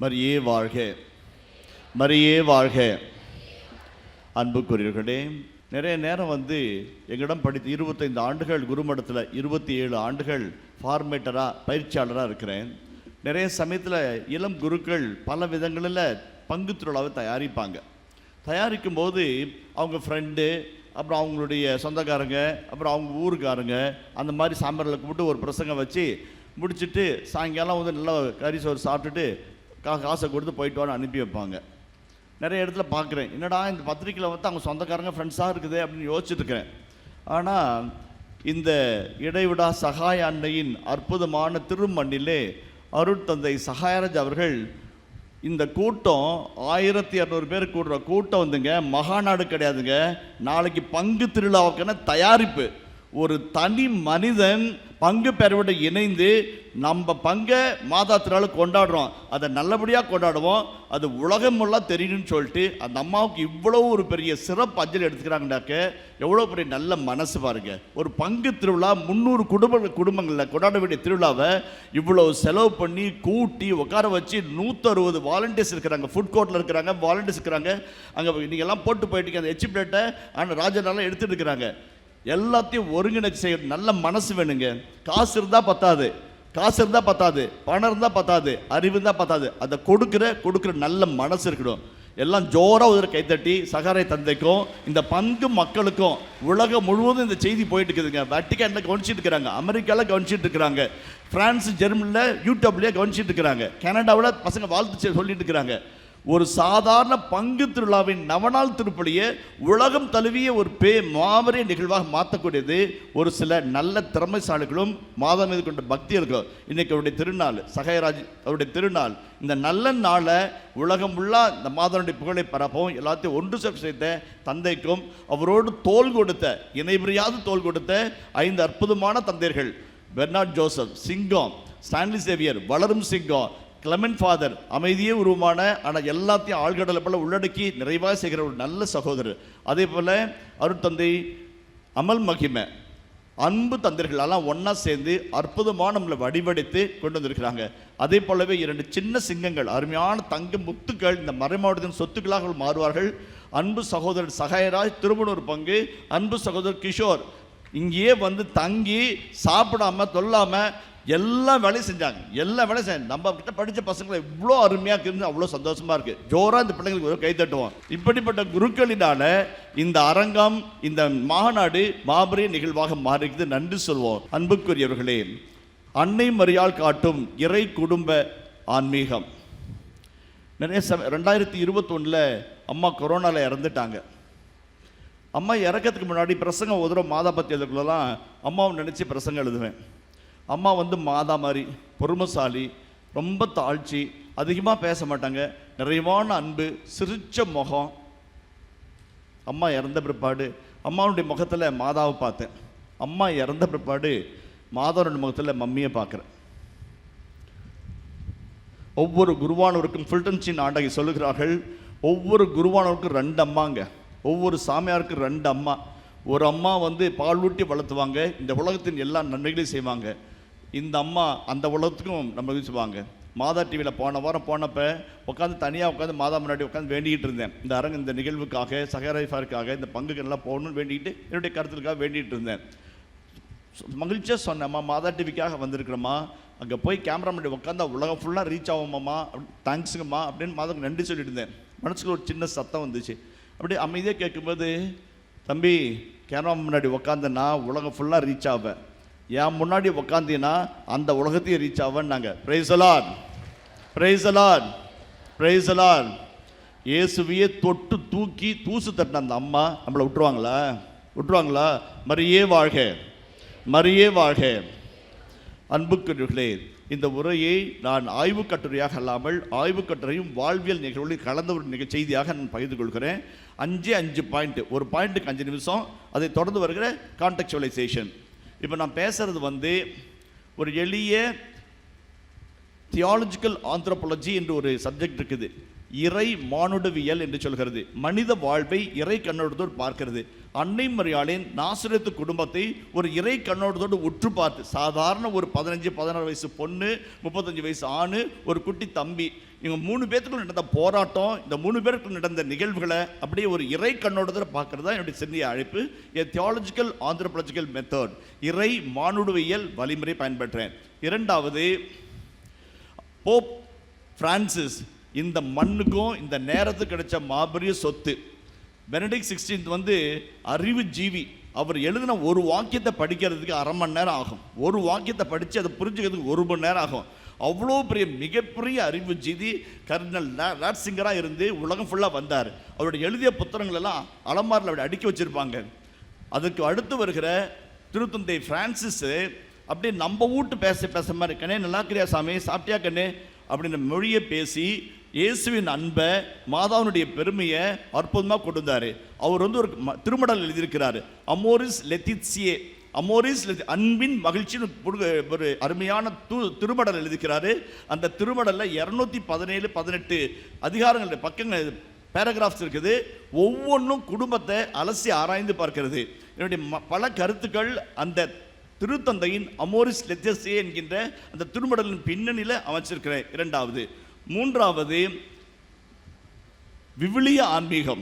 மரியே வாழ்க, மரியே வாழ்க. அன்புக்குரியவர்களே, நிறைய நேரம் எங்களிடம் படித்து 25 ஆண்டுகள் குருமடத்தில் 27 ஆண்டுகள் ஃபார்மேட்டராக பயிற்சியாளராக இருக்கிறேன். நிறைய சமயத்தில் இளம் குருக்கள் பல விதங்களில் பங்கு திருவிழாவை தயாரிக்கும் போது அவங்க ஃப்ரெண்டு, அப்புறம் அவங்களுடைய சொந்தக்காரங்க, அப்புறம் அவங்க ஊருக்காரங்க, அந்த மாதிரி சாம்பாரில் கூப்பிட்டு ஒரு பிரசங்கம் வச்சு முடிச்சுட்டு சாயங்காலம் நல்லா கறி சோறு சாப்பிட்டுட்டு காசை கொடுத்து போயிட்டு வான்னு அனுப்பி வைப்பாங்க. நிறைய இடத்துல பார்க்குறேன், என்னடா இந்த பத்திரிக்கையில் அவங்க சொந்தக்காரங்க ஃப்ரெண்ட்ஸாக இருக்குது அப்படின்னு யோசிச்சுட்டு இருக்கிறேன். ஆனால் இந்த இடைவிடா சகாய அன்னையின் அற்புதமான திருமண்ணிலே அருட்தந்தை சகாயராஜ் அவர்கள் இந்த கூட்டம் 1200 பேர் கூடுற கூட்டம் மகாநாடு கிடையாதுங்க. நாளைக்கு பங்கு திருவிழாவுக்கான தயாரிப்பு. ஒரு தனி மனிதன் பங்கு பெறவிட இணைந்து நம்ம பங்கை மாதா திருநாள் கொண்டாடுறோம். அதை நல்லபடியாக கொண்டாடுவோம். அது உலகமெல்லாம் தெரியணும்னு சொல்லிட்டு அந்த அம்மாவுக்கு இவ்வளோ ஒரு பெரிய சிறப்பு அஞ்சலி எடுத்துக்கிறாங்கனாக்க எவ்வளோ பெரிய நல்ல மனசு பாருங்க. ஒரு பங்கு திருவிழா 300 குடும்பங்களில் கொண்டாட வேண்டிய திருவிழாவை இவ்வளோ செலவு பண்ணி கூட்டி உட்கார வச்சு 160 வாலண்டியர்ஸ் இருக்கிறாங்க, ஃபுட் கோர்ட்டில் இருக்கிறாங்க, வாலண்டியர்ஸ் இருக்கிறாங்க. அங்கே நீங்கள்லாம் போட்டு போயிட்டு அந்த எச்சி பிளேட்டை ஆனால் ராஜனாலாம் எடுத்துகிட்டு இருக்கிறாங்க. எல்லாத்தையும் ஒருங்கிணைச்சு செய்ய நல்ல மனசு வேணுங்க. காசு இருந்தால் பத்தாது, பணம் இருந்தால் பத்தாது, அறிவு இருந்தால் பத்தாது. அதை கொடுக்குற நல்ல மனசு இருக்கணும். எல்லாம் ஜோராக ஒரு கைத்தட்டி சகாரை தந்தைக்கும் இந்த பங்கு மக்களுக்கும் உலகம் முழுவதும் இந்த செய்தி போயிட்டு இருக்குதுங்க. வட்டிக்கானில் கவனிச்சிட்டு இருக்கிறாங்க, அமெரிக்காவில் கவனிச்சிட்டு இருக்கிறாங்க, பிரான்ஸ் ஜெர்மனியில் யூடியூப்லேயே கவனிச்சிட்டு இருக்கிறாங்க, கனடாவில் பசங்க வாழ்த்து சொல்லிட்டு இருக்கிறாங்க. ஒரு சாதாரண பங்கு திருவிழாவின் நவநாள் திருப்பலியை உலகம் தழுவிய ஒரு மாபெரிய நிகழ்வாக மாற்றக்கூடியது ஒரு சில நல்ல திறமைசாலிகளும் மாதம் மீது கொண்ட பக்தி இருக்கும். இன்னைக்கு அவருடைய திருநாள், சகாயராஜ் அவருடைய திருநாள். இந்த நல்ல நாளை உலகம் ஃபுல்லாக இந்த மாதனுடைய புகழை பரப்பவும் எல்லாத்தையும் ஒன்று சேர்த்த தந்தைக்கும் அவரோடு தோள் கொடுத்த இணைபிரியாது தோள் கொடுத்த 5 அற்புதமான தந்தையர்கள், பெர்னார்ட் ஜோசப் சிங்கம், ஸ்டான்லி சேவியர் வளரும் சிங்கம், கிளமெண்ட் ஃபாதர் அமைதியே உருவமான ஆனால் எல்லாத்தையும் ஆழ்கடலை போல உள்ளடக்கி நிறைவாக செய்கிற ஒரு நல்ல சகோதரர். அதே போல் அருட்தந்தை அமல் மகிமை, அன்பு தந்தைகள் எல்லாம் ஒன்றா சேர்ந்து அற்புதமாக நம்மளை வடிவடைத்து கொண்டு வந்திருக்கிறாங்க. அதே போலவே 2 சின்ன சிங்கங்கள், அருமையான தங்க முத்துக்கள் இந்த மறைமாவட்டத்தின் சொத்துக்களாக மாறுவார்கள். அன்பு சகோதரர் சகாயராஜ் திருமணூர் பங்கு, அன்பு சகோதரர் கிஷோர் இங்கேயே தங்கி சாப்பிடாம தொல்லாமல் எல்லா வேலையும் செஞ்சாங்க. நம்ம கிட்ட படித்த பசங்களை இவ்வளோ அருமையாக இருந்து அவ்வளோ சந்தோஷமா இருக்கு. ஜோரா இந்த பிள்ளைங்களுக்கு கை தட்டுவோம். இப்படிப்பட்ட குருக்களினால இந்த அரங்கம், இந்த மாநாடு மாபெரிய நிகழ்வாக மாறிக்குது. நன்றி சொல்வோம். அன்புக்குரியவர்களே, அன்னை மரியாள் காட்டும் இறை குடும்ப ஆன்மீகம். நிறைய 2021 அம்மா கொரோனாவில் இறந்துட்டாங்க. அம்மா இறக்கிறதுக்கு முன்னாடி பிரசங்கம் உதற மாதா பற்றி எழுதுக்குள்ளலாம் அம்மாவை நினச்சி பிரசங்கம் எழுதுவேன். அம்மா மாதா மாதிரி பொறுமைசாலி, ரொம்ப தாழ்ச்சி, அதிகமாக பேச மாட்டாங்க, நிறைவான அன்பு, சிரிச்ச முகம். அம்மா இறந்த பிற்பாடு அம்மாவுடைய முகத்தில் மாதாவை பார்த்தேன். அம்மா இறந்த பிற்பாடு மாதாவுடைய முகத்தில் மம்மியை பார்க்குறேன். ஒவ்வொரு குருவானவருக்கும் ஃபில்டன்ஸின் ஆண்டகை சொல்லுகிறார்கள், ஒவ்வொரு குருவானவருக்கும் 2 அம்மாங்க, ஒவ்வொரு சாமியாருக்கும் 2 அம்மா. ஒரு அம்மா பால் ஊட்டி வளர்த்துவாங்க, இந்த உலகத்தின் எல்லா நன்மைகளையும் செய்வாங்க. இந்த அம்மா அந்த உலகத்துக்கும் நம்ம செய்வாங்க. மாதா டிவியில் போன வாரம் போனப்போ தனியாக உட்காந்து மாதா முன்னாடி உட்காந்து வேண்டிக்கிட்டு இருந்தேன். இந்த அரங்கு, இந்த நிகழ்வுக்காக, சகரைஃபாருக்காக, இந்த பங்குகள்லாம் போகணும்னு வேண்டிக்கிட்டு என்னுடைய கருத்துக்காக வேண்டிகிட்டு இருந்தேன். மகிழ்ச்சியாக சொன்னேம்மா, மாதா டிவிக்காக வந்திருக்கிறோம்மா, அங்கே போய் கேமரா முன்னாடி உட்காந்து உலகம் ஃபுல்லாக ரீச் ஆகுமாம்மா, தேங்க்ஸுங்கம்மா அப்படின்னு மாதாவுக்கு நன்றி சொல்லிட்டு இருந்தேன். மனசுக்கு ஒரு சின்ன சத்தம் வந்துச்சு. அப்படியே அமைதியாக கேட்கும்போது, தம்பி கேமரா முன்னாடி உட்காந்துன்னா உலகம் ஃபுல்லாக ரீச் ஆவேன், என் முன்னாடி உட்காந்தீங்கன்னா அந்த உலகத்தையும் ரீச் ஆவேன். நாங்கள் praise the lord, praise the lord, praise the lord. இயேசுவையே தொட்டு தூக்கி தூசு தட்டின அந்த அம்மா நம்மளை விட்டுருவாங்களா? மரியே வாழ்க, மரியே வாழ்க. அன்புக்குரியவர்களே, இந்த உரையை நான் ஆய்வு கட்டுரையாக அல்லாமல் ஆய்வு கட்டுரையும் வாழ்வியல் நிகழ்வுகளில் கலந்த ஒரு செய்தியாக நான் பகிர்ந்து கொள்கிறேன். 5 பாயிண்ட், ஒரு பாயிண்ட்டுக்கு 5 நிமிஷம், அதை தொடர்ந்து வருகிற கான்டெக்சுவலைசேஷன். இப்போ நான் பேசுறது ஒரு எளிய தியாலஜிக்கல் ஆந்த்ரோபாலஜி என்று ஒரு சப்ஜெக்ட் இருக்குது. இறை மானுடவியல் என்று சொல்கிறது. மனித வாழ்வை இறை கண்ணோட்டத்தோடு பார்க்கிறது. அன்னை மரியாளின் நாசரேத்து குடும்பத்தை ஒரு இறை கண்ணோட்டத்தோடு உற்று பார்த்து, சாதாரண ஒரு 15-16 வயசு பொண்ணு, 35 வயசு ஆணு, ஒரு குட்டி தம்பி, இவங்க 3 பேருக்குள்ள நடந்த போராட்டம், இந்த 3 பேருக்குள்ள நடந்த நிகழ்வுகளை அப்படியே ஒரு இறை கண்ணோட்டத்தில் பார்க்கறது தான் என்னுடைய சிறிய அழைப்பு. தியாலஜிக்கல் ஆந்த்ரோபாலஜிக்கல் மெத்தட், இறை மானுடவியல் வழிமுறை பயன்படுறேன். இரண்டாவது, போப் பிரான்சிஸ் இந்த மண்ணுக்கும் இந்த நேரத்துக்கு கிடைச்ச மாபெரிய சொத்து. பெனடிக்ட் 16 அறிவு ஜீவி. அவர் எழுதின ஒரு வாக்கியத்தை படிக்கிறதுக்கு 1/2 மணி நேரம் ஆகும். ஒரு வாக்கியத்தை படித்து அதை புரிஞ்சுக்கிறதுக்கு 1 மணி நேரம் ஆகும். அவ்வளோ பெரிய மிகப்பெரிய அறிவு ஜீவி கர்னல் ராட்சிங்கராக இருந்து உலகம் ஃபுல்லாக வந்தார். அவருடைய எழுதிய புத்தகங்கள் எல்லாம் அலமாரில் அப்படி அடுக்கி வச்சுருப்பாங்க. அதுக்கு அடுத்து வருகிற திருத்தந்தை பிரான்சிஸ் அப்படியே நம்ம வீட்டு பேச மாதிரி, கண்ணே நல்லா இருக்கிறியா சாமி, சாப்பிட்டியா கண்ணே அப்படின்னு மொழியை பேசி இயேசுவின் அன்பை, மாதாவினுடைய பெருமையை அற்புதமாக கொண்டு வந்தார். அவர் ஒரு திருமடல் எழுதியிருக்கிறார், அமோரிஸ் லெத்திசியே, அமோரிஸ் அன்பின் மகிழ்ச்சின்னு ஒரு அருமையான திருமடல் எழுதிக்கிறாரு. அந்த திருமடலில் 217-18 அதிகாரங்கள் பக்கங்கள் பேராகிராஃப்ஸ் இருக்குது. ஒவ்வொன்றும் குடும்பத்தை அலசி ஆராய்ந்து பார்க்கிறது. என்னுடைய பல கருத்துக்கள் அந்த திருத்தந்தையின் அமோரிஸ் லெத்திசியே என்கின்ற அந்த திருமடலின் பின்னணியில் அமைச்சிருக்கிறேன். இரண்டாவது. மூன்றாவது, விவிலிய ஆன்மீகம்.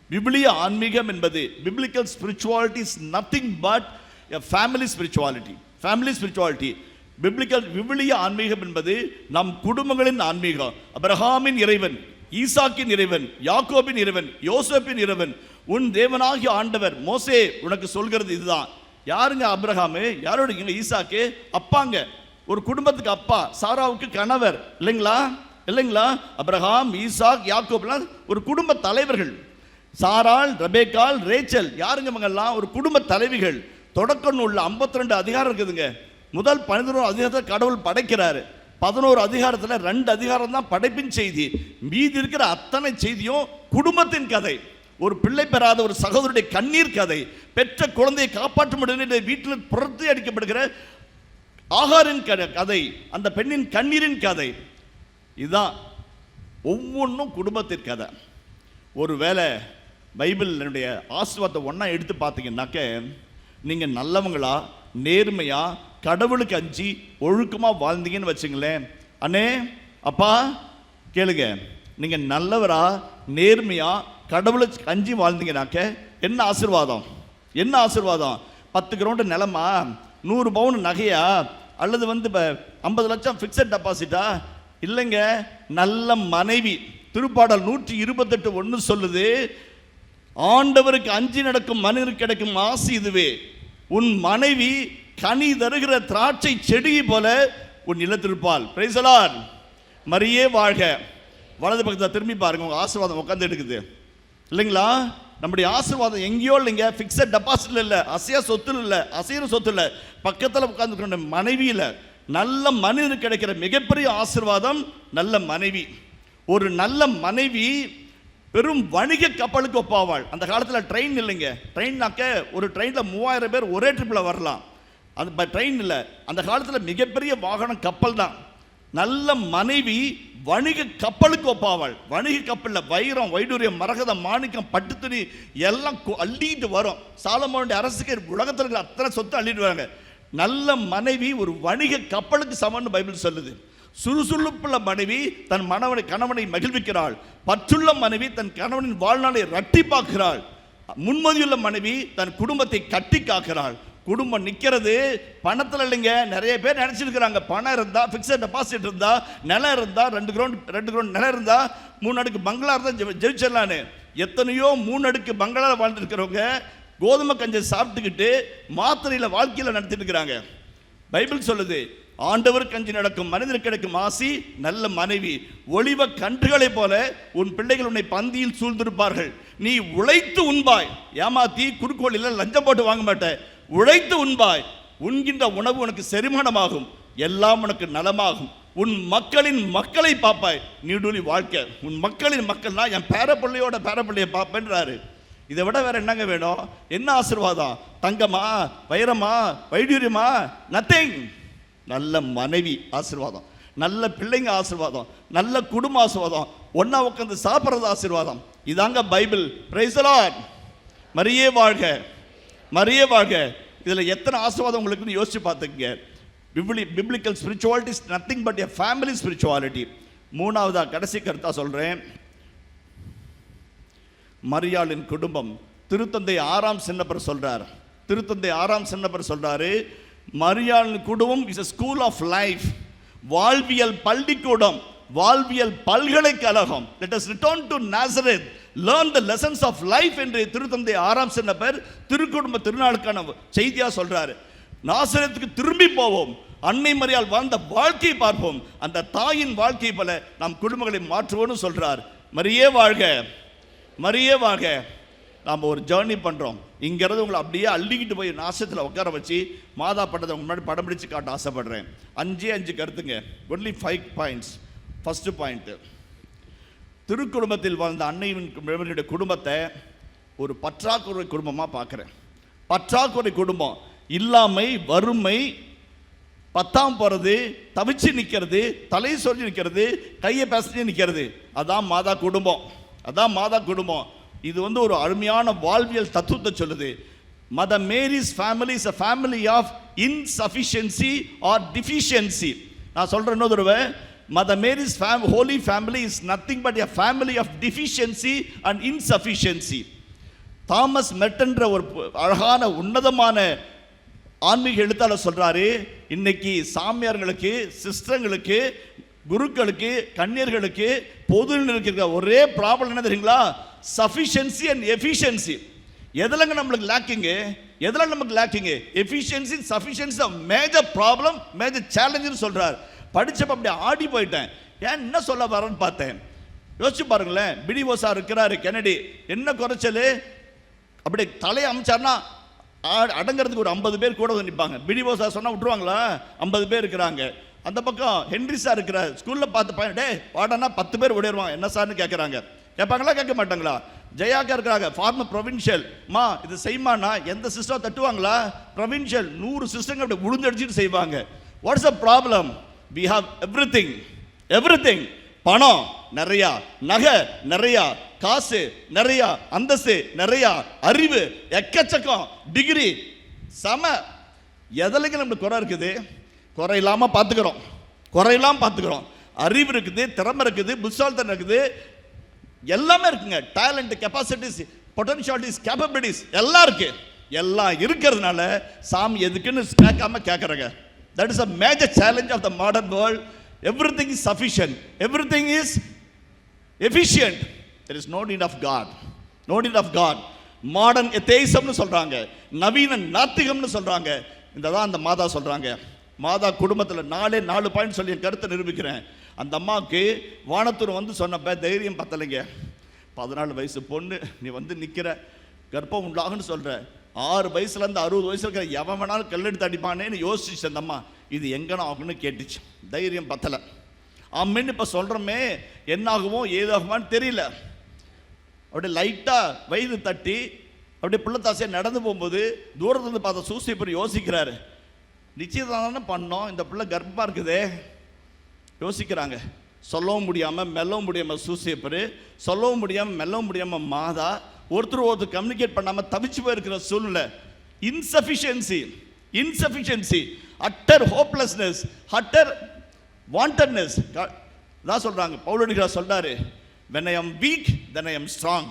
விவிலிய ஆன்மீகம் என்பது biblical spirituality is nothing but a family spirituality. family spirituality. விவிலிய ஆன்மீகம் என்பது நம் குடும்பங்களின் ஆன்மீகம். அபிரகாமின் இறைவன், ஈசாக்கின் இறைவன், யாக்கோபின் இறைவன், யோசேப்பின் இறைவன், உன் தேவனாகிய ஆண்டவர் மோசே உனக்கு சொல்கிறது இதுதான். யாருங்க அபிரகாமு, யாரோட ஈசாக்கு? அப்பாங்க, ஒரு குடும்பத்துக்கு அப்பா, சாராவுக்கு கணவர், இல்லைங்களா? அபிரகாம், ஈசாக், யாக்கோப்லாம் ஒரு குடும்ப தலைவர்கள். சாராள், ரெபேக்காள், ரேச்சல், யாருங்க இவங்கெல்லாம்? ஒரு குடும்ப தலைவிகள். தொடக்க நூலில் 52 அதிகாரம் இருக்குதுங்க. முதல் 11 அதிகாரத்தை கடவுள் படைக்கிறாரு. 11 அதிகாரத்தில் 2 அதிகாரம் தான் படைப்பின் செய்தி. மீதி இருக்கிற அத்தனை செய்தியும் குடும்பத்தின் கதை. ஒரு பிள்ளை பெறாத ஒரு சகோதரருடைய கண்ணீர் கதை, பெற்ற குழந்தையை காப்பாற்ற முடியல வீட்டில் புறத்து அடிக்கப்படுகிற ஆகாரின் கதை, அந்த பெண்ணின் கண்ணீரின் கதை. இதுதான் ஒவ்வொன்றும் குடும்பத்தின் கதை. ஒருவேளை பைபிளினுடைய ஆசீர்வாதத்தை ஒன்றா எடுத்து பார்த்தீங்கன்னாக்க, நீங்கள் நல்லவங்களா, நேர்மையா, கடவுளுக்கு அஞ்சி ஒழுக்கமாக வாழ்ந்தீங்கன்னு வச்சுங்களேன். அண்ணே, அப்பா கேளுங்க, நீங்கள் நல்லவரா, நேர்மையா, கடவுளுக்கு அஞ்சி வாழ்ந்தீங்கன்னாக்க என்ன ஆசீர்வாதம்? 10 கிரவுண்டு நிலமா, 100 பவுன் நகையா, அல்லது 50 லட்சம் ஃபிக்ஸட் டெபாசிட்டா? இல்லைங்க, நல்ல மனைவி. திருப்பாடல் 128:1 சொல்லுது, ஆண்டவருக்கு அஞ்சி நடக்கும் மனிதருக்கு கிடைக்கும் ஆசி இதுவே, உன் மனைவி கனி தருகிற திராட்சை செடி போல உன் இல்லத்திருப்பாள். Price the Lord. மரியே வாழ்க. வலது பக்கத்தில் திரும்பி பாருங்க, உங்க ஆசீர்வாதம் உட்காந்து எடுக்குது இல்லைங்களா? நம்முடைய ஆசீர்வாதம் எங்கேயோ இல்லைங்க, ஃபிக்ஸட் டெபாசிட்ல இல்லை, அசைய சொத்துல இல்லை, அசைகிற சொத்து இல்லை, பக்கத்தில் உட்காந்துக்கிற மனைவியில். நல்ல மனிதனுக்கு கிடைக்கிற மிகப்பெரிய ஆசீர்வாதம் நல்ல மனைவி. ஒரு நல்ல மனைவி பெரும் வணிக கப்பலுக்கு ஒப்பாவாள். அந்த காலத்தில் ட்ரெயின் இல்லைங்க. ட்ரெயின்னாக்க ஒரு ட்ரெயினில் 3000 பேர் ஒரே ட்ரிப்பில் வரலாம். அது ட்ரெயின் இல்லை. அந்த காலத்தில் மிகப்பெரிய வாகனம் கப்பல் தான். நல்ல மனைவி வணிக கப்பலுக்கு ஒப்பாவாள். வணிக கப்பலில் வைரம், வைடூரியம், மரகதம், மாணிக்கம், பட்டுத்துணி எல்லாம் அள்ளிட்டு வரும். சாலமோனுடைய அரசுக்கு உலகத்தில் இருக்கிற அத்தனை சொத்து அள்ளிட்டு வராங்க. நல்ல மனைவி ஒரு வணிக கப்பலுக்கு சமன்னு பைபிள் சொல்லுது. சுறுசுறுப்புள்ள மனைவி தன் கணவனை மகிழ்விக்கிறாள். பற்றுள்ள மனைவி தன் கணவனின் வாழ்நாளை இரட்டிப்பாக்குகிறாள். முன்மதியுள்ள மனைவி தன் குடும்பத்தை கட்டி காக்கிறாள். குடும்பம் நிற்கிறது பணத்தில் இல்லைங்க. நிறைய பேர் நினச்சிருக்கிறாங்க, பணம் இருந்தால், ஃபிக்ஸட் டெபாசிட் இருந்தால், நிலம் இருந்தால், 2 கிரவுண்ட் நிலம் இருந்தால், 3 அடுக்கு பங்களா இருந்தால் ஜெயிச்சிடலான்னு. எத்தனையோ 3 அடுக்கு பங்களா வாழ்ந்துருக்கிறவங்க கோதுமை கஞ்சை சாப்பிட்டுக்கிட்டு மாத்திரையில் வாழ்க்கையில் நடத்திட்டு இருக்கிறாங்க. பைபிள் சொல்லுது, ஆண்டவர் கஞ்சி நடக்கும் மனிதனுக்கு கிடைக்கும் ஆசி நல்ல மனைவி. ஒளிவ கன்றுகளைப் போல உன் பிள்ளைகள் உன்னை பந்தியில் சூழ்ந்திருப்பார்கள். நீ உழைத்து உண்பாய். ஏமாத்தி குறுக்கோளில் லஞ்சம் போட்டு வாங்க மாட்ட. உழைத்து உண்பாய். உண்கின்ற உணவு உனக்கு செரிமானமாகும், எல்லாம் உனக்கு நலமாகும். உன் மக்களின் மக்களை பார்ப்பாய், நீடூழி வாழ்க்கை. உன் மக்களின் மக்கள்னா என் பேரப்பிள்ளையோட பேரப்பிள்ளையை பார்ப்பேன்றாரு. இதை விட வேற என்னங்க வேணும்? என்ன ஆசீர்வாதம்? தங்கமா, வைரமா, வைடூரியமா? நத்திங். நல்ல மனைவி ஆசீர்வாதம், நல்ல பிள்ளைங்க ஆசீர்வாதம், நல்ல குடும்ப ஆசீர்வாதம், ஒன்னா உட்காந்து சாப்பிட்றது ஆசீர்வாதம். இதாங்க பைபிள். Price the Lord. மரியே வாழ்க, மரியே வாழ்க. இதில் எத்தனை ஆசீர்வாதம் உங்களுக்குன்னு யோசிச்சு பார்த்துக்கங்க. Biblical spirituality is nothing but a family spirituality. மூணாவதா கடைசி கருத்தா சொல்றேன், மரியாளின் குடும்பம். திருத்தந்தை ஆறாம் சின்னப்பர் சொல்றார், திருத்தந்தை ஆறாம் சின்னப்பர் சொல்றாரு, மரியாளின் குடும்பம் is a school of life, வாழ்வியல் பள்ளிக்கூடம், வாழ்வியல் பல்கலைக்கழகம். let us return to Nazareth, learn the lessons of life என்று திருத்தந்தை ஆறாம் சின்னப்பர் திருக்குடும்ப திருநாளுக்கான செய்தியா சொல்றாரு. நாசரேத்துக்கு திரும்பி போவோம், அன்னை மரியாள் வாழ்ந்த வாழ்க்கையை பார்ப்போம், அந்த தாயின் வாழ்க்கை போல நாம் குடும்பங்களை மாற்றுவோம்னு சொல்றார். மரியே வாழ்க, மரியே வாழ்க. நாம் ஒரு ஜேர்னி பண்ணுறோம், இங்கிறது உங்களை அப்படியே அள்ளிக்கிட்டு போய் நாசத்தில் உட்கார வச்சு மாதா பட்டத்தை முன்னாடி படம் பிடிச்சு காட்ட ஆசைப்படுறேன். 5 கருத்துங்க, ஒன்லி 5 பாயிண்ட்ஸ். ஃபர்ஸ்ட் பாயிண்ட், திருக்குடும்பத்தில் வாழ்ந்த அன்னையினுடைய குடும்பத்தை ஒரு பற்றாக்குறை குடும்பமாக பார்க்குறேன். பற்றாக்குறை குடும்பம், இல்லாமை, வறுமை, பத்தாம் போகிறது, தவிச்சு நிற்கிறது, தலை சொல்லி நிற்கிறது, கையை பேசி நிற்கிறது, அதான் மாதா குடும்பம், அதான் மாதா குடும்பம். இது ஒரு அருமையான வாழ்வியல் தத்துவத்தை சொல்லுது. Mother Mary's family is a family of insufficiency or deficiency. நான் சொல்றேன் இன்னொரு தடவை, mother Mary's holy family is nothing but a family of deficiency and insufficiency. Thomas மெர்டன்ற ஒரு அழகான உன்னதமான ஆன்மீக எழுத்தாளர் சொல்றாரு, இன்னைக்கு சாமியார்களுக்கு, சிஸ்டர்களுக்கு, குருக்களுக்கு, கன்னியர்களுக்கு, பொதுவில் இருக்கிற ஒரே ப்ராப்ளம் என்ன தெரியுங்களா? Sufficiency and efficiency. எதுலங்க நம்மளுக்கு லேக்கிங்கு? எதுல நமக்கு lacking? Efficiency, sufficiency major problem, major சேலஞ்சுன்னு சொல்றார். படிச்சப்ப அப்படி ஆடி போயிட்டேன், ஏன் என்ன சொல்ல வரேன்னு பார்த்தேன். யோசிச்சு பாருங்களேன், பிடிஓசா இருக்கிறாரு கென்னடி, என்ன குறைச்சல்? அப்படி தலையை அமைச்சார்னா அடங்கிறதுக்கு ஒரு 50 பேர் கூட நிற்பாங்க. பிடிஓசா சொன்னா விட்டுருவாங்களா? 50 பேர் இருக்கிறாங்க. அந்த பக்கம் ஹென்ரி சார் இருக்கிறார், ஸ்கூலில் பார்த்து பையன், டே வாடனா 10 பேர் ஓடிடுவாங்க, என்ன சார்னு கேட்குறாங்க. கேட்பாங்களா? கேட்க மாட்டாங்களா? ஜெயாக்கா இருக்கிறாங்க, ஃபார்மர் ப்ரொவின்ஷியல், மா இது செய்மானா எந்த சிஸ்டம் தட்டுவாங்களா? ப்ரொவின்ஷியல் 100 சிஸ்டங்கள் அப்படி உளுந்தடிச்சிட்டு செய்வாங்க. What's a problem? We have everything, everything. பணம் நிறையா, நகை நிறையா, காசு நிறையா, அந்தஸ்து நிறையா, அறிவு எக்கச்சக்கம், டிகிரி சம. எதிலைங்க நம்மளுக்கு குறை இருக்குது? குறையில்லாமல் பார்த்துக்கிறோம், குறையில்லாமல் பார்த்துக்கிறோம். அறிவு இருக்குது, திறமை இருக்குது, புத்தாலித்தனம் இருக்குது, எல்லாமே இருக்குங்க. டேலண்ட், கெப்பாசிட்டிஸ், பொட்டன்ஷியாலிட்டிஸ், கேப்பபிலிட்டிஸ் எல்லாம் இருக்கு. எல்லாம் இருக்கிறதுனால சாமி எதுக்குன்னு கேட்காம கேட்குறாங்க. That is a major challenge of the modern world. Everything is sufficient, everything is efficient. There is no need of God, no need of God. Modern எத்தேயிசம்னு சொல்றாங்க, நவீன நாத்திகம்னு சொல்றாங்க. இந்த தான் அந்த மாதா சொல்றாங்க. மாதா குடும்பத்தில் 4 பாயிண்ட் சொல்லி என் கருத்தை நிரூபிக்கிறேன். அந்த அம்மாவுக்கு வானத்தூர் வந்து சொன்னப்ப தைரியம் பத்தலைங்க. 14 வயசு பொண்ணு, நீ வந்து நிற்கிற, கர்ப்பம் உண்டாகுன்னு சொல்கிற, 6 வயசுலேருந்து 60 வயசுல இருக்கிற எவன் வேணாலும் கல்லெடுத்து அடிப்பானேன்னு யோசிச்சு அந்த அம்மா இது எங்கன்னு ஆகும்னு கேட்டுச்சு. தைரியம் பத்தலை. அம்மின்னு இப்போ சொல்கிறோமே, என்னாகுமோ ஏதாகுமான்னு தெரியல. அப்படியே லைட்டாக வயது தட்டி அப்படியே பிள்ளைத்தாசையாக நடந்து போகும்போது தூரத்துலேருந்து பார்த்த சூசியப்பர் யோசிக்கிறாரு, நிச்சயதான் தானே பண்ணோம், இந்த பிள்ளை கர்ப்பமாக இருக்குதே. யோசிக்கிறாங்க. சொல்லவும் முடியாமல் மெல்லவும் முடியாமல் சூசியப்பர், சொல்லவும் முடியாமல் மெல்லவும் முடியாமல் மாதா, ஒருத்தர் கம்யூனிகேட் பண்ணாமல் தவிச்சு போயிருக்கிற சூழ்நிலை. Insufficiency, insufficiency, utter hopelessness, utter wantedness. தான் சொல்கிறாங்க, பவுலடிகளார் சொல்கிறாரு, when I am weak then I am strong.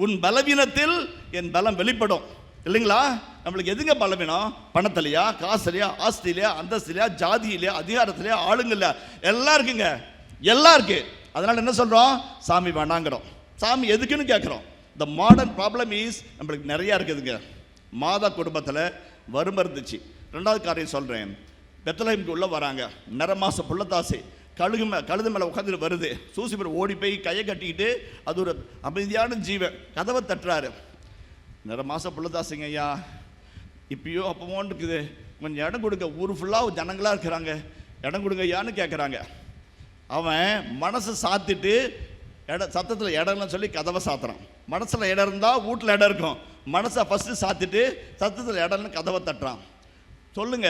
உன் பலவீனத்தில் என் பலம் வெளிப்படும். இல்லைங்களா? நம்மளுக்கு எதுங்க பலவீனம்? பணத்திலையா, காசுலையா, ஆஸ்திலையா, அந்தஸ்திலையா, ஜாதியிலையா, அதிகாரத்திலையா, ஆளுங்கள்லையா, எல்லாம் இருக்குங்க, எல்லாம் இருக்கு. அதனால என்ன சொல்றோம்? சாமி வேணாங்கிறோம். சாமி எதுக்குன்னு கேட்குறோம். த மாடர்ன் ப்ராப்ளம் இஸ் நம்மளுக்கு நிறையா இருக்குதுங்க. மாதா குடும்பத்தில் வறுமை இருந்துச்சு. 2வது காரியம் சொல்கிறேன், பெத்லஹேமுக்கு உள்ள வராங்க, நிறமாச புள்ளத்தாசை கழுது மேலே உட்காந்துட்டு வருது. சூசிபர் ஓடி போய் கையை கட்டிக்கிட்டு, அது ஒரு அமைதியான ஜீவன், கதவை தட்டுறாரு. நிறமாச புள்ளதாசிங்க ஐயா, இப்பயோ அப்போன்னு இருக்குது, கொஞ்சம் இடம் கொடுங்க, ஊர் ஃபுல்லாக ஜனங்களாக இருக்கிறாங்க, இடம் கொடுங்க ஐயான்னு கேட்குறாங்க. அவன் மனசை சாத்திட்டு சத்தத்தில் இடம்னு சொல்லி கதவை சாத்துறான். மனசில் இடம் இருந்தால் வீட்டில் இடம் இருக்கும். மனசை ஃபஸ்ட்டு சாத்திட்டு சத்தத்தில் இடம்னு கதவை தட்டுறான். சொல்லுங்க,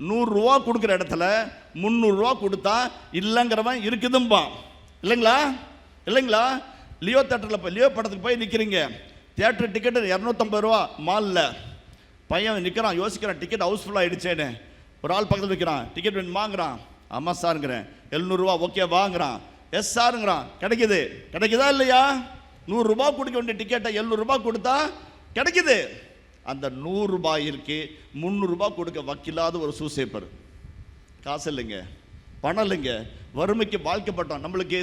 100 ரூபா கொடுக்குற இடத்துல 300 ரூபா கொடுத்தா இல்லைங்கிறவன் இருக்குதும்பான். இல்லைங்களா? இல்லைங்களா? லியோ தேட்டரில் போய் லியோ படத்துக்கு போய் நிற்கிறீங்க, தியேட்டர் டிக்கெட்டு 250 ரூபா. மாலில் பையன் நிற்கிறான், யோசிக்கிறான், டிக்கெட் ஹவுஸ்ஃபுல்லாக ஆகிடுச்சேன்னு. ஒரு ஆள் பக்கத்தில் நிற்கிறான், டிக்கெட் வேணும் வாங்குறான். ஆமாம் சாருங்கிறேன். 700 ரூபா ஓகே வாங்குறான். எஸ் சாருங்கிறான். கிடைக்குது. கிடைக்குதா இல்லையா? 100 ரூபாய் கொடுக்க வேண்டிய டிக்கெட்டை 700 ரூபாய் கொடுத்தா கிடைக்குது. அந்த 100 ரூபாயிற்கு 300 ரூபாய் கொடுக்க வக்கில்லாத ஒரு சூசேப்பர். காசு இல்லைங்க, பணம் இல்லைங்க, வறுமைக்கு வாழ்க்கப்பட்டோம். நம்மளுக்கு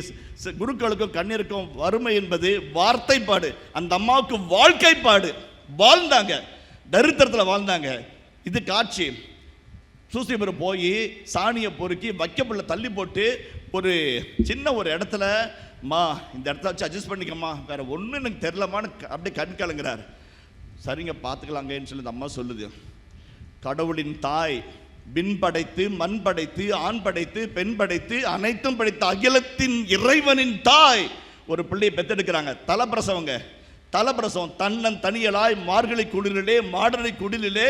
குருக்களுக்கும் கண்ணீருக்கும் வறுமை என்பது வார்த்தைப்பாடு. அந்த அம்மாவுக்கு வாழ்க்கைப்பாடு. வாழ்ந்தாங்க, தரித்திரத்தில் வாழ்ந்தாங்க. இது காட்சி. சூசேப்பர் போய் சாணியை பொறுக்கி வைக்கப்புள்ள தள்ளி போட்டு ஒரு சின்ன ஒரு இடத்துல, மா இந்த இடத்துல வச்சு அட்ஜஸ்ட் பண்ணிக்கம்மா, வேற ஒன்றும் எனக்கு தெரிலமான்னு அப்படியே கண் கலங்குறாரு. சரிங்க பார்த்துக்கலாங்கன்னு சொல்லி அந்த அம்மா சொல்லுது. கடவுளின் தாய் விண் படைத்து மண் படைத்து ஆண் படைத்து பெண் படைத்து அனைத்தும் படைத்த அகிலத்தின் இறைவனின் தாய் ஒரு பிள்ளையை பெத்தெடுக்கிறாங்க. தலப்பிரசவங்க, தலப்பிரசவம். தன்னன் தனியலாய் மார்கழி குடிலே மாடலை குடிலே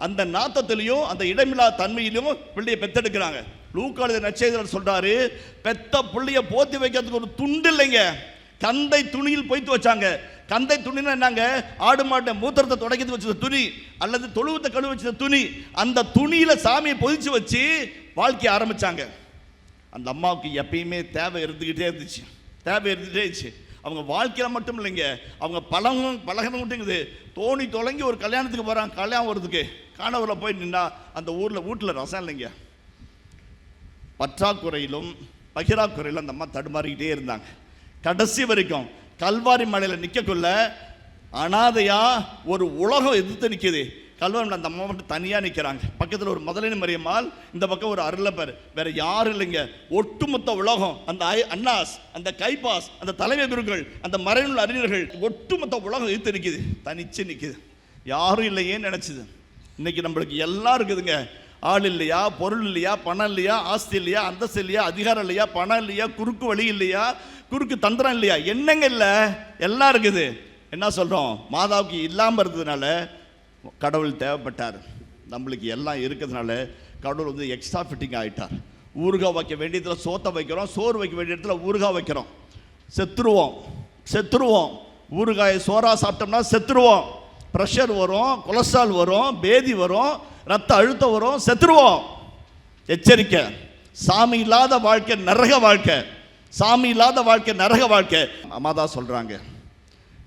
அந்த நாத்தத்திலையும் அந்த இடமில்லா தன்மையிலும் பிள்ளையை பெத்தெடுக்கிறாங்க. லூக்கா நற்செய்தியாளர் சொல்றாரு, பெத்த பிள்ளைய போத்தி வைக்கிறதுக்கு ஒரு துண்டு இல்லைங்க, கந்தை துணியில் பொய்த்து வச்சாங்க. கந்தை துணினா என்னங்க? ஆடு மாட்டை மூத்திரத்தை தொடக்கி வச்ச துணி அல்லது தொழுவத்தை கழுவி வச்ச துணி. அந்த துணியில சாமியை பொதிச்சு வச்சு வாழ்க்கையை ஆரம்பிச்சாங்க. அந்த அம்மாவுக்கு எப்பயுமே தேவை இருந்துகிட்டே இருந்துச்சு, தேவை இருந்துகிட்டே இருந்துச்சு. அவங்க வாழ்க்கையில மட்டும் இல்லைங்க, அவங்க பழகணும் மட்டுங்குது. தோணி தொலைங்கி ஒரு கல்யாணத்துக்கு போறாங்க, கல்யாணம் வருதுக்கு காணவரில் போய் நின்னா அந்த வீட்டில் ரசம் இல்லைங்க. பற்றாக்குறையிலும் பகிராக்குறையிலும் அந்த அம்மா தடுமாறிக்கிட்டே இருந்தாங்க. கடைசி வரைக்கும் கல்வாரி மலையில் நிற்கக்குள்ள அனாதையா ஒரு உலகம் எதிர்த்து நிற்கிது. கல்வாரி அந்த அம்மா மட்டும் தனியாக நிற்கிறாங்க. பக்கத்தில் ஒரு முதலின மரியம்மாள், இந்த பக்கம் ஒரு அருளப்பர், வேற யாரும் இல்லைங்க. ஒட்டுமொத்த உலகம், அந்த அன்னாஸ், அந்த கைபாஸ், அந்த தலைமை குருக்கள், அந்த மறைநூல் அறிஞர்கள், ஒட்டுமொத்த உலகம் எதிர்த்து நிற்கிது, தனிச்சு நிற்கிது. யாரும் இல்லையேன்னு நினைச்சுது. இன்னைக்கு நம்மளுக்கு எல்லாம் இருக்குதுங்க. ஆள் இல்லையா, பொருள் இல்லையா, பணம் இல்லையா, ஆஸ்தி இல்லையா, அந்தஸ்து இல்லையா, அதிகாரம் இல்லையா, பணம் இல்லையா, குறுக்கு வழி இல்லையா, குறுக்கு தந்திரம் இல்லையா, என்னங்க இல்லை, எல்லாம் இருக்குது. என்ன சொல்றோம்? மாதாவுக்கு இல்லாமல் இருந்ததுனால கடவுள் தேவைப்பட்டார். நம்மளுக்கு எல்லாம் இருக்கிறதுனால கடவுள் வந்து எக்ஸ்ட்ரா ஃபிட்டிங் ஆகிட்டார். ஊறுகாய் வைக்க வேண்டிய இடத்துல சோத்தை வைக்கிறோம், சோறு வைக்க வேண்டிய இடத்துல ஊறுகாய் வைக்கிறோம். செத்துருவோம். ஊறுகாயை சோறா சாப்பிட்டோம்னா செத்துருவோம். ப்ரெஷர் வரும், கொலஸ்ட்ரால் வரும், பேதி வரும், ரத்த அழுத்தம் வரும், செத்துருவோம். எச்சரிக்கை. சாமி இல்லாத வாழ்க்கை நரக வாழ்க்கை, சாமி இல்லாத வாழ்க்கை நரக வாழ்க்கை. அம்மாதான் சொல்றாங்க,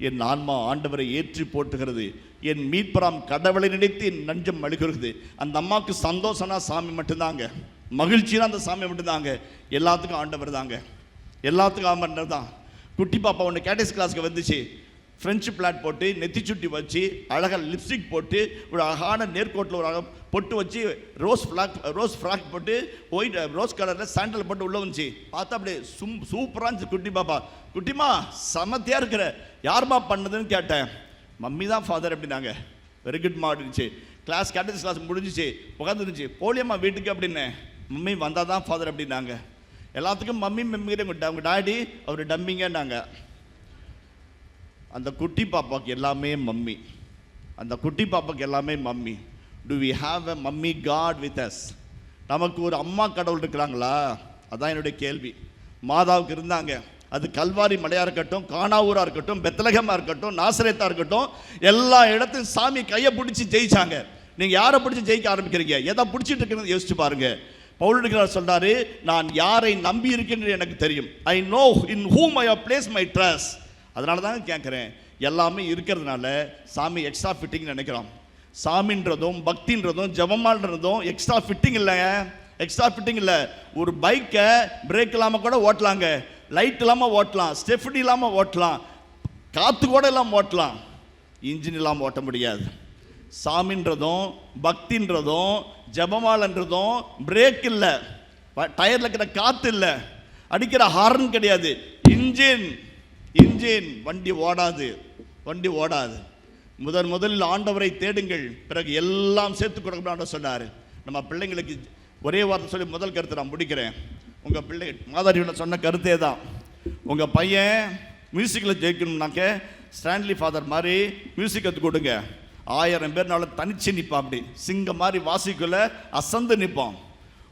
என் ஆன்மா ஆண்டவரை ஏற்றி போட்டுகிறது, என் மீட்பராம் கடவுளை நினைத்து என் நஞ்சம் அழுகிறது. அந்த அம்மாவுக்கு சந்தோஷம்னா சாமி மட்டும்தாங்க, மகிழ்ச்சினா அந்த சாமி மட்டும்தாங்க. எல்லாத்துக்கும் ஆண்டவர் தாங்க, எல்லாத்துக்கும் ஆண்டவர் தான். குட்டி பாப்பா ஒன்று கேட்டஸ் கிளாஸ்க்கு வந்துச்சு. ஃப்ரெஞ்சு பிளாட் போட்டு நெத்தி சுட்டி வச்சு அழகாக லிப்ஸ்டிக் போட்டு ஒரு அழகான நேர்கோட்டில் ஒரு பொட்டு வச்சு ரோஸ் ஃப்ராக் போட்டு ஒயிட் ரோஸ் கலரில் சாண்டல் போட்டு உள்ளே வந்துச்சு. பார்த்தா அப்படியே சூப்பராக இருந்துச்சு குட்டி பாப்பா. குட்டிமா சமத்தியாக இருக்கிற, யாருமா பண்ணதுன்னு கேட்டேன். மம்மி தான் ஃபாதர் அப்படின்னாங்க. வெரி குட் மா இருந்துச்சு. கிளாஸ் கேட்டஸ் கிளாஸ் முடிஞ்சிச்சு, உட்காந்துருந்துச்சு. போலியம்மா வீட்டுக்கு அப்படின்னு. மம்மி வந்தால் தான் ஃபாதர் அப்படின்னாங்க. எல்லாத்துக்கும் மம்மி அவங்க டாடி அவர் டம்மிங்கன்னாங்க. அந்த குட்டி பாப்பாக்கு எல்லாமே மம்மி, அந்த குட்டி பாப்பாக்கு எல்லாமே mummy. Do we have a mummy God with us? நமக்கு ஒரு அம்மா கடவுள் இருக்கிறாங்களா? அதான் என்னுடைய கேள்வி. மாதாவுக்கு இருந்தாங்க. அது கல்வாரி மலையாக இருக்கட்டும், கானாவூராக இருக்கட்டும், பெத்லகமாக இருக்கட்டும், நாசரேத்தாக இருக்கட்டும், எல்லா இடத்தையும் சாமி கையை பிடிச்சி ஜெயிச்சாங்க. நீங்கள் யாரை பிடிச்சி ஜெயிக்க ஆரம்பிக்கிறீங்க? எதை பிடிச்சிட்டு இருக்கிறது யோசிச்சு பாருங்க. பவுல் சொல்றாரு, நான் யாரை நம்பி இருக்கின்ற எனக்கு தெரியும். I know in whom I have placed my trust. அதனால தாங்க கேட்குறேன். எல்லாமே இருக்கிறதுனால சாமி எக்ஸ்ட்ரா ஃபிட்டிங் நினைக்கிறோம். சாமின்றதும் பக்தின்றதும் ஜபமான்றதும் எக்ஸ்ட்ரா ஃபிட்டிங் இல்லைங்க, எக்ஸ்ட்ரா ஃபிட்டிங் இல்லை. ஒரு பைக்கை பிரேக் இல்லாமல் கூட ஓட்டலாங்க, லைட் இல்லாமல் ஓட்டலாம், ஸ்டெஃப்டி இல்லாமல் ஓட்டலாம், காற்று கூட இல்லாமல் ஓட்டலாம், இன்ஜின் இல்லாமல் ஓட்ட முடியாது. சாமின்றதும் பக்தின்றதும் ஜபமாலன்றதும் பிரேக் இல்லை, டயரில் இருக்கிற காற்று இல்லை, அடிக்கிற ஹார்ன் கிடையாது, இன்ஜின். வண்டி ஓடாது. முதலில் ஆண்டவரை தேடுங்கள், பிறகு எல்லாம் சேர்த்து கொடுக்கணும் சொன்னார். நம்ம பிள்ளைங்களுக்கு ஒரே வார்த்தை சொல்லி முதல் கருத்தை நான் முடிக்கிறேன். உங்கள் பிள்ளை மாதாரியில் சொன்ன கருத்தே தான். உங்கள் பையன் மியூசிக்கில் ஜெயிக்கணும்னாக்க ஸ்டான்லி ஃபாதர் மாதிரி மியூசிக் கற்றுக் கொடுங்க. 1000 பேர்னால தனிச்சு நிற்பான், அப்படி சிங்கம் மாதிரி வாசிக்குள்ள அசந்து நிற்பான்.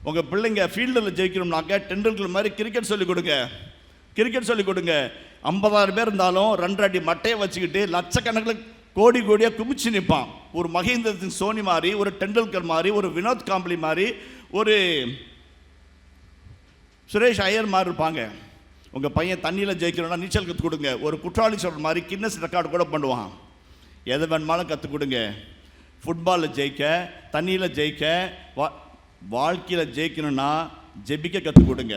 உங்கள் பிள்ளைங்க ஃபீல்டில் ஜெயிக்கணும்னாக்க டெண்டுல்கர் மாதிரி கிரிக்கெட் சொல்லிக் கொடுங்க. 50,000 பேர் இருந்தாலும் 2 அடி மட்டையை வச்சுக்கிட்டு லட்சக்கணக்கில் கோடியாக குமிச்சு நிற்பான். ஒரு மகேந்திர சிங் சோனி மாதிரி, ஒரு டெண்டுல்கர் மாதிரி, ஒரு வினோத் காம்ப்ளி மாதிரி, ஒரு சுரேஷ் ஐயர் மாதிரி இருப்பாங்க. உங்கள் பையன் தண்ணியில் ஜெயிக்கணும்னா நீச்சல் கற்றுக் கொடுங்க. ஒரு குற்றாளி சொல்கிற மாதிரி கின்னஸ் ரெக்கார்டு கூட பண்ணுவான். எதை வேணுமாலும் கற்றுக் கொடுங்க. ஃபுட்பாலில் ஜெயிக்க, தண்ணியில் ஜெயிக்க, வாழ்க்கையில் ஜெயிக்கணும்னா ஜெபிக்க கற்றுக் கொடுங்க.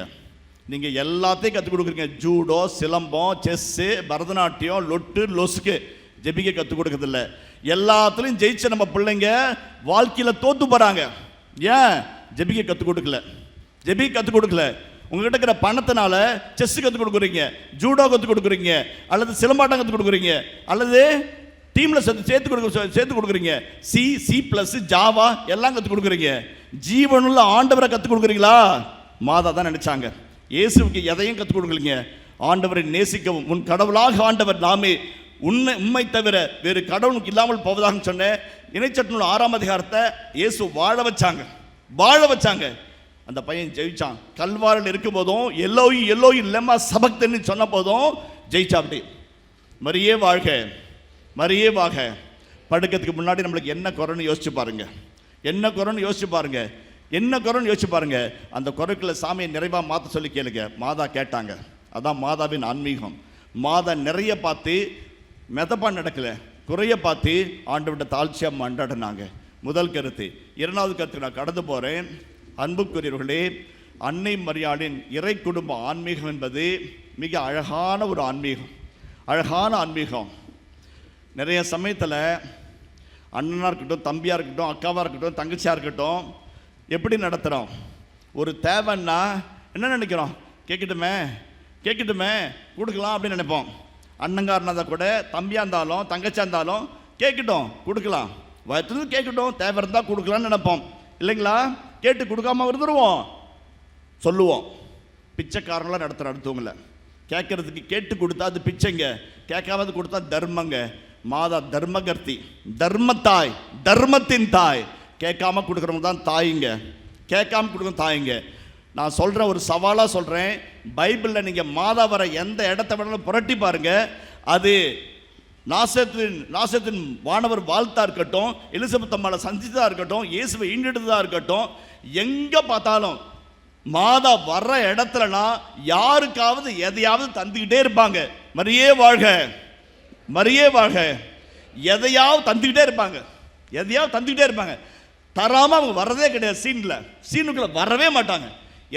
நீங்கள் எல்லாத்தையும் கற்றுக் கொடுக்குறீங்க. ஜூடோ, சிலம்பம், செஸ்ஸு, பரதநாட்டியம், லொட்டு லொசுக்கு ஜெபிக்க கற்றுக் கொடுக்கறதில்ல. எல்லாத்துலேயும் ஜெயிச்ச நம்ம பிள்ளைங்க வாழ்க்கையில் தோற்று போகிறாங்க. ஏன்? ஜெபிக்க கற்றுக் கொடுக்கல. ஜெபிக்க கற்றுக் கொடுக்கல. உங்ககிட்ட இருக்கிற பணத்தினால செஸ் கற்றுக் கொடுக்குறீங்க, ஜூடோ கற்றுக் கொடுக்குறீங்க, அல்லது சிலம்பாட்டம் கற்றுக் கொடுக்குறீங்க, அல்லது டீமில் சேர்த்து கொடுக்குறீங்க. C++, ஜாவா எல்லாம் கற்றுக் கொடுக்குறீங்க. ஜீவனுள்ள ஆண்டவரை கற்றுக் கொடுக்குறீங்களா? மாதா தான் நினைச்சாங்க. இயேசுவுக்கு எதையும் கற்றுக் கொடுக்கலீங்க. ஆண்டவரை நேசிக்கவும், உன் கடவுளாக ஆண்டவர் நாமே, உண்மை தவிர வேறு கடவுளுக்கு இல்லாமல் போவதாக சொன்ன இணைச்சட்டனோட 6ஆம் அதிகாரத்தை இயேசு வாழ வச்சாங்க. அந்த பையன் ஜெயிச்சான். கல்வாரில் இருக்கும் போதும் எல்லோயி எல்லோயி லெம்மா சபக்தன்னு சொன்ன போதும் ஜெயிச்சா. அப்படி மரியே வாழ்க, மரியே வாக. படுக்கிறதுக்கு முன்னாடி நம்மளுக்கு என்ன குறைன்னு யோசிச்சு பாருங்க. என்ன குறைன்னு யோசிச்சு பாருங்க. அந்த குறைக்குள்ள சாமியை நிறைவாக மாற்ற சொல்லி கேளுங்க. மாதா கேட்டாங்க. அதான் மாதாவின் ஆன்மீகம். மாதா நிறைய பார்த்து மெதப்பா நடக்கல, குறைய பார்த்து ஆண்டவர்கிட்ட தாழ்ச்சியாக மண்டாடினாங்க. முதல் கருத்து. இரண்டாவது கருத்து நான் கடந்து போகிறேன். அன்புக்குரியவர்களே, அன்னை மரியாளின் இறை குடும்ப ஆன்மீகம் என்பது மிக அழகான ஒரு ஆன்மீகம். நிறைய சமயத்தில் அண்ணனாக இருக்கட்டும், தம்பியாக இருக்கட்டும், அக்காவாக இருக்கட்டும், தங்கச்சியாக இருக்கட்டும், எப்படி நடத்துகிறோம்? ஒரு தேவைன்னா என்ன நினைக்கிறோம்? கேட்கட்டுமே கொடுக்கலாம் அப்படின்னு நினைப்போம். அண்ணங்காரனாக இருந்தால் கூட, தம்பியாக இருந்தாலும் தங்கச்சியாக இருந்தாலும் கேட்கட்டும் கொடுக்கலாம், வயத்துல கேட்கட்டும், தேவை இருந்தால் கொடுக்கலான்னு நினைப்போம் இல்லைங்களா? கேட்டு கொடுக்காம இருந்துருவோம், சொல்லுவோம். பிச்சைக்காரங்களாம் நடத்துவங்கள கேட்கறதுக்கு கேட்டு கொடுத்தா அது பிச்சைங்க, கேட்காமது கொடுத்தா தர்மங்க. மாதா தர்மகர்த்தி, தர்மத்தாய், தர்மத்தின் தாய். கேட்காம கொடுக்குறவங்க தான் தாய்ங்க, கேட்காம கொடுக்குற தாய்ங்க. நான் சொல்கிறேன், ஒரு சவாலாக சொல்கிறேன். பைபிளில் நீங்கள் மாதா வர எந்த இடத்த வேணாலும் புரட்டி பாருங்க. அது நாசத்தின் வானவர் வாழ்த்தா இருக்கட்டும், எலிசபெத் அம்மாவை சந்தித்தா இருக்கட்டும், இயேசுவை ஈண்டெடுத்ததா இருக்கட்டும், எங்கே பார்த்தாலும் மாதா வர்ற இடத்துலனா யாருக்காவது எதையாவது தந்துக்கிட்டே இருப்பாங்க. மரியே வாழ்க, மரியே வாழ்க. எதையாவது தந்துக்கிட்டே இருப்பாங்க. தராமல் அவங்க வர்றதே கிடையாது. சீனுக்குள்ள வரவே மாட்டாங்க.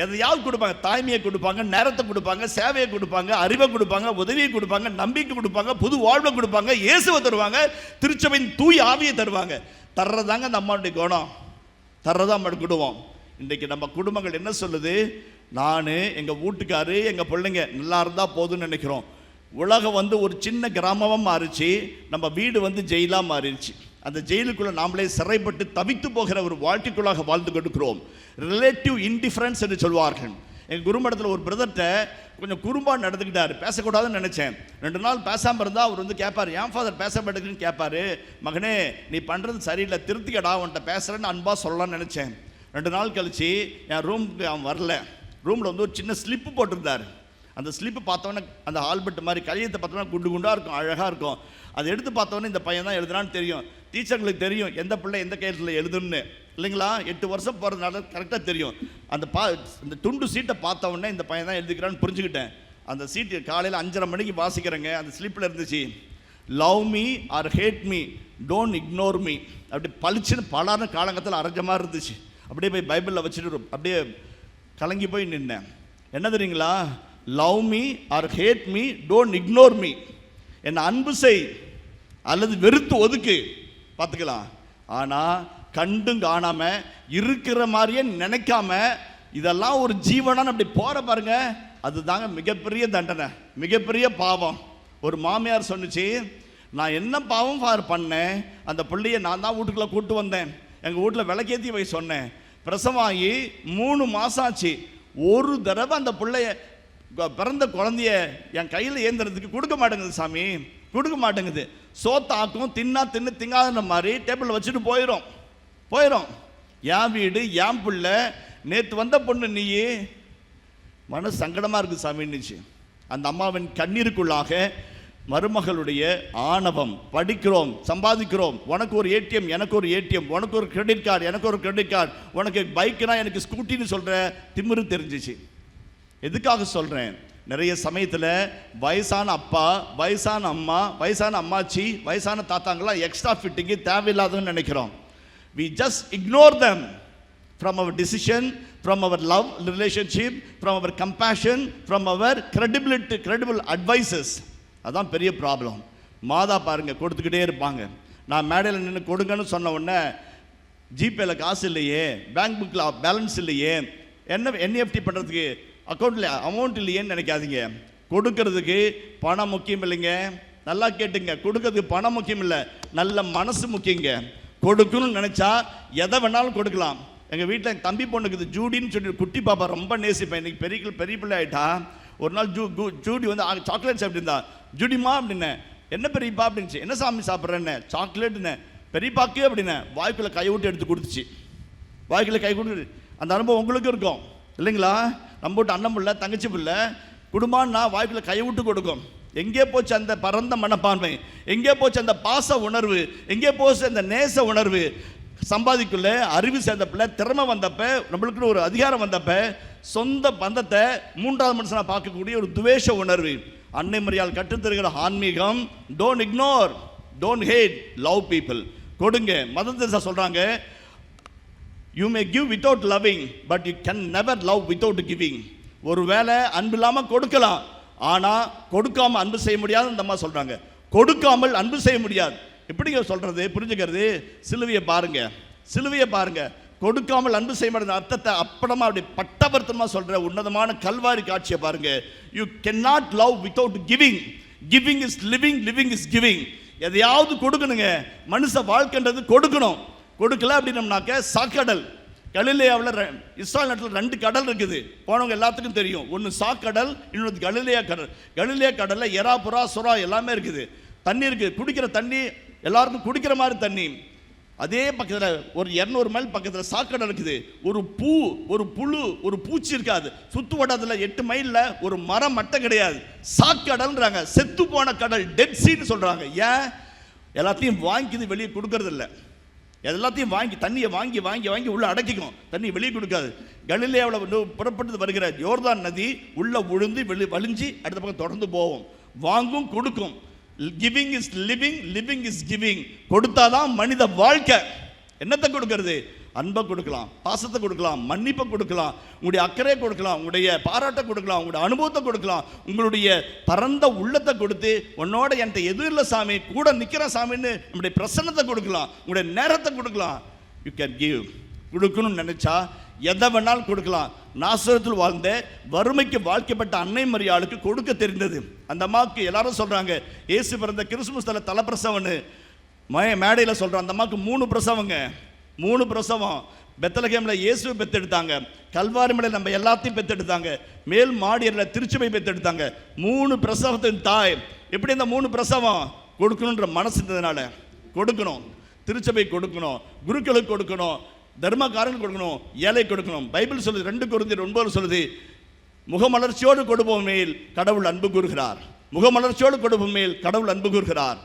எதையாவது கொடுப்பாங்க. தாய்மையை கொடுப்பாங்க, நேரத்தை கொடுப்பாங்க, சேவையை கொடுப்பாங்க, அறிவை கொடுப்பாங்க, உதவியை கொடுப்பாங்க, நம்பிக்கை கொடுப்பாங்க, புது வாழ்வை கொடுப்பாங்க, இயேசுவை தருவாங்க, திருச்சபையின் தூய் ஆவியை தருவாங்க. தர்றதாங்க அந்த அம்மாவுடைய குணம். தர்றதான் நம்ம குடும்பம். இன்றைக்கு நம்ம குடும்பங்கள் என்ன சொல்லுது? நான், எங்கள் வீட்டுக்காரு, எங்கள் பிள்ளைங்க நல்லா இருந்தால் போதும்னு நினைக்கிறோம். உலகம் ஒரு சின்ன கிராமமாக மாறிச்சு. நம்ம வீடு ஜெயிலாக மாறிடுச்சு. அந்த ஜெயிலுக்குள்ளே நாமளே சிறைப்பட்டு தவித்து போகிற ஒரு வாழ்க்கைக்குள்ளாக வாழ்ந்து கொடுக்கிறோம். ரிலேட்டிவ் இன்டிஃபரன்ஸ் என்று சொல்வார்கள். எங்கள் குருமடத்தில் ஒரு பிரதர்கிட்ட கொஞ்சம் குறும்பாக நடந்துக்கிட்டார். பேசக்கூடாதுன்னு நினச்சேன். 2 நாள் பேசாமல் இருந்தால் அவர் கேட்பார், ஏன் ஃபாதர் பேச மாட்டேங்குன்னு கேட்பார். மகனே, நீ பண்ணுறது சரியில்லை, திருத்திக்கடா, உன்கிட்ட பேசுகிறேன்னு அன்பாக சொல்லலாம்னு நினச்சேன். 2 நாள் கழித்து என் ரூமுக்கு அவன் வரல. ரூமில் ஒரு சின்ன ஸ்லிப்பு போட்டிருந்தார். அந்த ஸ்லிப்பு பார்த்தோன்னே அந்த ஆல்பர்ட் மாதிரி கையெழுத்தை பார்த்தோன்னா குண்டாக இருக்கும், அழகாக இருக்கும். அதை எடுத்து பார்த்தோன்னே இந்த பையன் தான் எழுதுனான்னு தெரியும். டீச்சர்களுக்கு தெரியும் எந்த பிள்ளை எந்த கையெழுத்தில் எழுதுன்னு, இல்லைங்களா? 8 வருஷம் போகிறதுனால கரெக்டாக தெரியும். அந்த துண்டு சீட்டை பார்த்தவொடனே இந்த பையன் தான் எழுதிக்கிறான்னு புரிஞ்சுக்கிட்டேன். அந்த சீட்டு காலையில் 5:30 மணிக்கு வாசிக்கிறேங்க. அந்த ஸ்லிப்பில் இருந்துச்சு, love me or hate me, don't ignore me. அப்படி பளிச்சுன்னு பலான காலங்கத்தில் அரைஞ்ச மாதிரி இருந்துச்சு. அப்படியே போய் பைபிளில் வச்சுட்டு அப்படியே கலங்கி போய் நின்னேன். என்ன தெரியுங்களா? Love me or hate me, don't ignore me. என்னை அன்பு செய் அல்லது வெறுத்து ஒதுக்கு, பார்த்துக்கலாம். ஆனால் கண்டும் காணாமல் இருக்கிற மாதிரியே நினைக்காம இதெல்லாம் ஒரு ஜீவனான்னு அப்படி போகிற பாருங்க, அதுதாங்க மிகப்பெரிய தண்டனை, மிகப்பெரிய பாவம். ஒரு மாமியார் சொன்னிச்சு, நான் என்ன பாவம் பண்ணேன், அந்த பிள்ளையை நான் தான் வீட்டுக்குள்ளே கூப்பிட்டு வந்தேன், எங்கள் வீட்டில் விளக்கேற்றி போய் சொன்னேன். பிரசவாகி 3 மாதம் ஆச்சு. ஒரு தடவை அந்த பிள்ளைய பிறந்த குழந்தைய என் கையில் ஏந்துறதுக்கு கொடுக்க மாட்டேங்குது சாமி, கொடுக்க மாட்டேங்குது. சோத்தாக்கும் திங்காத மாதிரி டேபிளில் வச்சுட்டு போயிடும். என் வீடு, என் பிள்ளை, நேற்று வந்த பொண்ணு நீ, மனசு சங்கடமாக இருக்குது சாமின்னுச்சு. அந்த அம்மாவின் கண்ணீருக்குள்ளாக மருமகளுடைய ஆணவம். படிக்கிறோம், சம்பாதிக்கிறோம், உனக்கு ஒரு ஏடிஎம், எனக்கு ஒரு ஏடிஎம், உனக்கு ஒரு கிரெடிட் கார்டு, எனக்கு ஒரு கிரெடிட் கார்டு, உனக்கு பைக்குனா எனக்கு ஸ்கூட்டின்னு சொல்கிற திமிரு தெரிஞ்சிச்சு. எதுக்காக சொல்கிறேன்? நிறைய சமயத்தில் வயசான அப்பா, வயசான அம்மா, வயசான அம்மாச்சி, வயசான தாத்தாங்களாம் எக்ஸ்ட்ரா ஃபிட்டிங்கு தேவையில்லாததுன்னு நினைக்கிறோம். We just ignore them from our decision, from our love relationship, from our compassion, from our credible advices. அதான் பெரிய ப்ராப்ளம். மாதா பாருங்க கொடுத்துக்கிட்டே இருப்பாங்க. நான் மேடையில் நின்று கொடுங்கன்னு சொன்ன உடனே ஜிபேல காசு இல்லையே, பேங்க் புக்கில் பேலன்ஸ் இல்லையே, என்எஃப்டி பண்ணுறதுக்கு அக்கௌண்ட்டில் அமௌண்ட் இல்லையேன்னு நினைக்காதீங்க. கொடுக்கறதுக்கு பணம் முக்கியம் இல்லைங்க. நல்லா கேட்டுங்க, கொடுக்கறதுக்கு பணம் முக்கியம் இல்லை, நல்ல மனசு முக்கியங்க. கொடுக்கணும்னு நினச்சா எதை வேணாலும் கொடுக்கலாம். எங்கள் வீட்டில் எங்கள் தம்பி பொண்ணுக்கு ஜூடின்னு சொல்லி குட்டி பாப்பா ரொம்ப நேசிப்பேன். இன்றைக்கி பெரிய பிள்ளை ஆகிட்டா. ஒரு நாள் ஜூடி வந்து சாக்லேட் சாப்பிட்டுருந்தா. ஜூடிமா அப்படின்னேன். என்ன பெரியப்பா அப்படின்னுச்சு. என்ன சாமி சாப்பிட்றேன்னு. சாக்லேட்டுன்னு. பெரியப்பாக்கே அப்படின்னேன். வாய்க்குள்ளே கை விட்டு எடுத்து கொடுத்துச்சு. வாய்க்குள்ளே கை கொடுத்து. அந்த அனுபவம் உங்களுக்கு இருக்கும் இல்லைங்களா? நம்ம விட்டு அண்ணன் பிள்ளை தங்கச்சி பிள்ளை குடும்பம்னா வாய்க்குள்ளே கை விட்டு கொடுக்கும். எங்கே போச்சு அந்த பரந்த மனப்பான்மை? எங்கே போச்சு அந்த பாச உணர்வு? எங்கே போச்சு அந்த நேச உணர்வு? சம்பாதிக்குள்ள அறிவு சேர்ந்தப்ப, திறமை வந்தப்ப, நம்மளுக்கு ஒரு அதிகாரம் வந்தப்ப, சொந்த பந்தத்தை மூன்றாவது மனுஷனாக பார்க்கக்கூடிய ஒரு துவேஷ உணர்வு. அன்னை மரியாள் கற்றுத்தருகிற ஆன்மீகம், don't ignore, don't hate, love people. கொடுங்க. மதர் தெரேசா சொல்றாங்க, you may give without loving but you can never love without giving. ஒருவேளை அன்பு இல்லாமல் கொடுக்கலாம், ஆனால் கொடுக்காமல் அன்பு செய்ய முடியாது. அந்த அம்மா சொல்றாங்க, கொடுக்காமல் அன்பு செய்ய முடியாது. எப்படிங்க சொல்றது, புரிஞ்சுக்கிறது? சிலுவையை பாருங்க, சிலுவையை பாருங்க. கொடுக்காமல் அன்பு செய்ய முடியாத அர்த்தத்தை அப்படமா அப்படி பட்டவர்த்தமா சொல்ற உன்னதமான கல்வாரி காட்சியை பாருங்க. You can not love without giving. Giving is living, living is giving. எதையாவது கொடுக்கணுங்க. மனுஷ வாழ்க்கைன்றது கொடுக்கணும். கொடுக்கல அப்படின்னம்னாக்க சாக்கடல். கலிலேயாவில் இஸ்ராயல் நாட்டில் 2 கடல் இருக்குது. போனவங்க எல்லாத்துக்கும் தெரியும். ஒன்று சாக்கடல், இன்னொன்று கலிலேயா கடல். கலிலேயா கடலில் எறா, புறா, சுறா எல்லாமே இருக்குது. தண்ணி இருக்குது, குடிக்கிற தண்ணி, எல்லாருக்கும் குடிக்கிற மாதிரி தண்ணி. அதே பக்கத்தில் ஒரு 200 மைல் பக்கத்தில் சாக்கடல் இருக்குது. ஒரு புழு, ஒரு பூச்சி இருக்காது. சுத்து வட்டத்தில் 8 மைலில் ஒரு மரம் மட்டும் கிடையாது. சாக்கடல்ன்றாங்க. செத்து போன கடல், டெட் சீன்னு சொல்கிறாங்க. ஏன்? எல்லாத்தையும் வாங்கிது வெளியே கொடுக்கறது இல்லை. எல்லாத்தையும் வாங்கி, தண்ணியை வாங்கி வாங்கி வாங்கி உள்ள அடக்கிக்கும், தண்ணி வெளியே கொடுக்காது. கலிலேயாவில் புறப்பட்டு வருகிற யோர்தான் நதி உள்ள உழுந்து வலிஞ்சு அடுத்த பக்கம் தொடர்ந்து போவோம். வாங்கும் கொடுக்கும். Giving is living, living is giving. கொடுத்தாதான் மனித வாழ்க்கை. என்னத்தை கொடுக்கறது? அன்பை கொடுக்கலாம், பாசத்தை கொடுக்கலாம், மன்னிப்பை கொடுக்கலாம், உங்களுடைய அக்கறை கொடுக்கலாம், உங்களுடைய பாராட்டை கொடுக்கலாம், உங்களுடைய அனுபவத்தை கொடுக்கலாம், உங்களுடைய பரந்த உள்ளத்தை கொடுத்து உன்னோட என்கிட்ட எதுவும் இல்லை சாமி, கூட நிற்கிற சாமின்னு நம்முடைய பிரசன்னத்தை கொடுக்கலாம், உங்களுடைய நேரத்தை கொடுக்கலாம். You can give. கொடுக்கணும்னு நினைச்சா எதை வேணாலும் கொடுக்கலாம். நாசரத்தில் வாழ்ந்த வறுமைக்கு வாழ்க்கப்பட்ட அன்னை மரியாளுக்கு கொடுக்க தெரிந்தது. அந்த அம்மாவுக்கு எல்லாரும் சொல்றாங்க, இயேசு பிறந்த கிறிஸ்துமஸ் தலைப்பிரசவன்னு மேடையில் சொல்றாங்க. அந்த அம்மாவுக்கு 3 பிரசவங்க, 3 பிரசவம். பெத்தலகேமில் இயேசுவை பெற்றெடுத்தாங்க, கல்வாரி மலையில் நம்ம எல்லாத்தையும் பெற்றெடுத்தாங்க, மேல் மாடியில் திருச்சபை பெற்றெடுத்தாங்க. 3 பிரசவத்தின் தாய். எப்படி இந்த 3 பிரசவம்? கொடுக்கணுன்ற மனசு இருந்ததுனால. கொடுக்கணும், திருச்சபை கொடுக்கணும், குருக்களுக்கு கொடுக்கணும், தர்மக்காரங்களுக்கு கொடுக்கணும், ஏழை கொடுக்கணும். பைபிள் சொல்லுது, 2 கொரிந்தியர் 9 சொல்லுது, முகமலர்ச்சியோடு கொடுப்போம் மேல் கடவுள் அன்பு கூறுகிறார். முகமலர்ச்சியோடு கொடுப்போம் மேல் கடவுள் அன்பு கூறுகிறார்.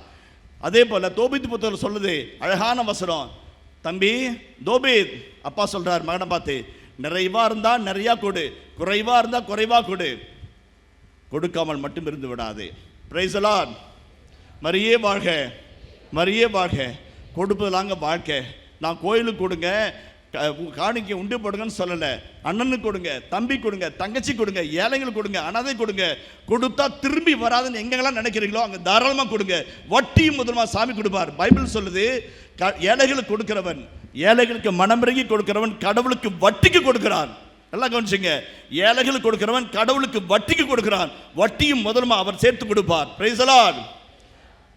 அதே போல தோபித் புத்தகம் சொல்லுது, அழகான வசனம். தம்பி தோபித், அப்பா சொல்றார் மகனை பார்த்து, நிறைவா இருந்தா நிறையா கொடு, குறைவா இருந்தா குறைவா கொடு, கொடுக்காமல் மட்டும் இருந்து விடாது. Price the Lord. மரியே வாழ்க, மரியே வாழ்க. கொடுப்பதாங்க வாழ்க்கை. நான் கோயிலுக்கு கொடுங்க, காணிக்கை உண்டு போடுங்கன்னு சொல்லலை. அண்ணனுக்கு கொடுங்க, தம்பி கொடுங்க, தங்கச்சி கொடுங்க, ஏழைங்களுக்கு கொடுங்க, அனாதை கொடுங்க. கொடுத்தா திரும்பி வராதுன்னு எங்கெல்லாம் நினைக்கிறீங்களோ அங்கே தாராளமாக கொடுங்க. வட்டியும் முதல்மா சாமி கொடுப்பார். பைபிள் சொல்லுது, ஏழைகளுக்கு கொடுக்கிறவன், ஏழைகளுக்கு மனமிறங்கி கொடுக்கிறவன் கடவுளுக்கு வட்டிக்கு கொடுக்கிறான். நல்லா கவனிச்சுங்க, ஏழைகளுக்கு கொடுக்கிறவன் கடவுளுக்கு வட்டிக்கு கொடுக்கிறான். வட்டியும் முதல்மா அவர் சேர்த்து கொடுப்பார். Price the lord,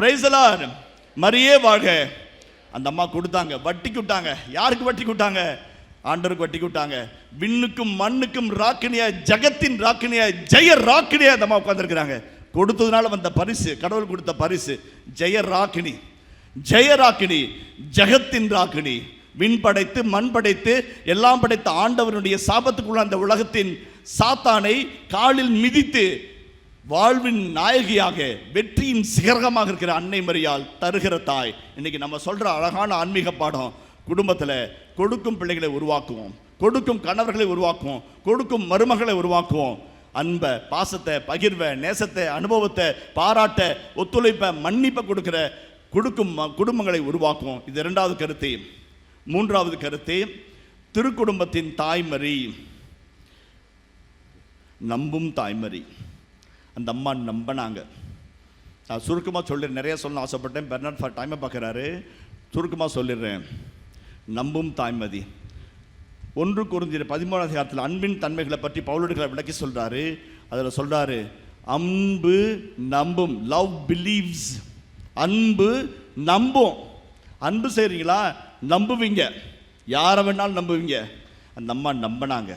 praise the Lord. மரியே வாழ்க. அந்த அம்மா கொடுத்தாங்க, வட்டிக்கு விட்டாங்க. யாருக்கு வட்டிக்கு விட்டாங்க? ஆண்டவருக்கு வட்டிக்கு விட்டாங்க. விண்ணுக்கும் மண்ணுக்கும் ராக்கினியா, ஜகத்தின் ராக்கினியா, ஜெய ராக்கினியா அந்த அம்மா உட்கார்ந்துருக்கிறாங்க. கொடுத்ததுனால வந்த பரிசு, கடவுள் கொடுத்த பரிசு ஜெய ராக்கினி. ஜெய ராக்கினி, ஜகத்தின் ராக்கினி. விண் படைத்து மண் படைத்து எல்லாம் படைத்த ஆண்டவருடைய சாபத்துக்குள்ள அந்த உலகத்தின் சாத்தானை காலில் மிதித்து வாழ்வின் நாயகியாக, வெற்றியின் சிகரமாக இருக்கிற அன்னை மரியாள் தருகிற தாய். இன்னைக்கு நம்ம சொல்ற அழகான ஆன்மீக பாடம், குடும்பத்தில் கொடுக்கும் பிள்ளைகளை உருவாக்குவோம், கொடுக்கும் கணவர்களை உருவாக்குவோம், கொடுக்கும் மருமகளை உருவாக்குவோம். அன்பை, பாசத்தை, பகிர்வை, நேசத்தை, அனுபவத்தை, பாராட்ட, ஒத்துழைப்பை, மன்னிப்பை கொடுக்கும் குடும்பங்களை உருவாக்கும். இது இரண்டாவது கருத்து. மூன்றாவது கருத்து, திருக்குடும்பத்தின் தாய்மறி, நம்பும் தாய்மறி. அந்த அம்மா நம்பினாங்க. நான் சுருக்கமாக சொல்லிடுறேன், நிறைய சொல்ல ஆசைப்பட்டேன். பெர்னார்ட் டைமை பார்க்குறாரு, சுருக்கமாக சொல்லிடுறேன். நம்பும் தாய்மதி. 1 கொரிந்தியர் 13 அதிகாரத்தில் அன்பின் தன்மைகளை பற்றி பவுலடிகளை விளக்கி சொல்கிறாரு. அதில் சொல்கிறாரு, அன்பு நம்பும், லவ் பிலீவ்ஸ். அன்பு நம்பும். அன்பு செய்கிறீங்களா, நம்புவீங்க, யாரை வேணாலும் நம்புவீங்க. அந்த அம்மா நம்பினாங்க.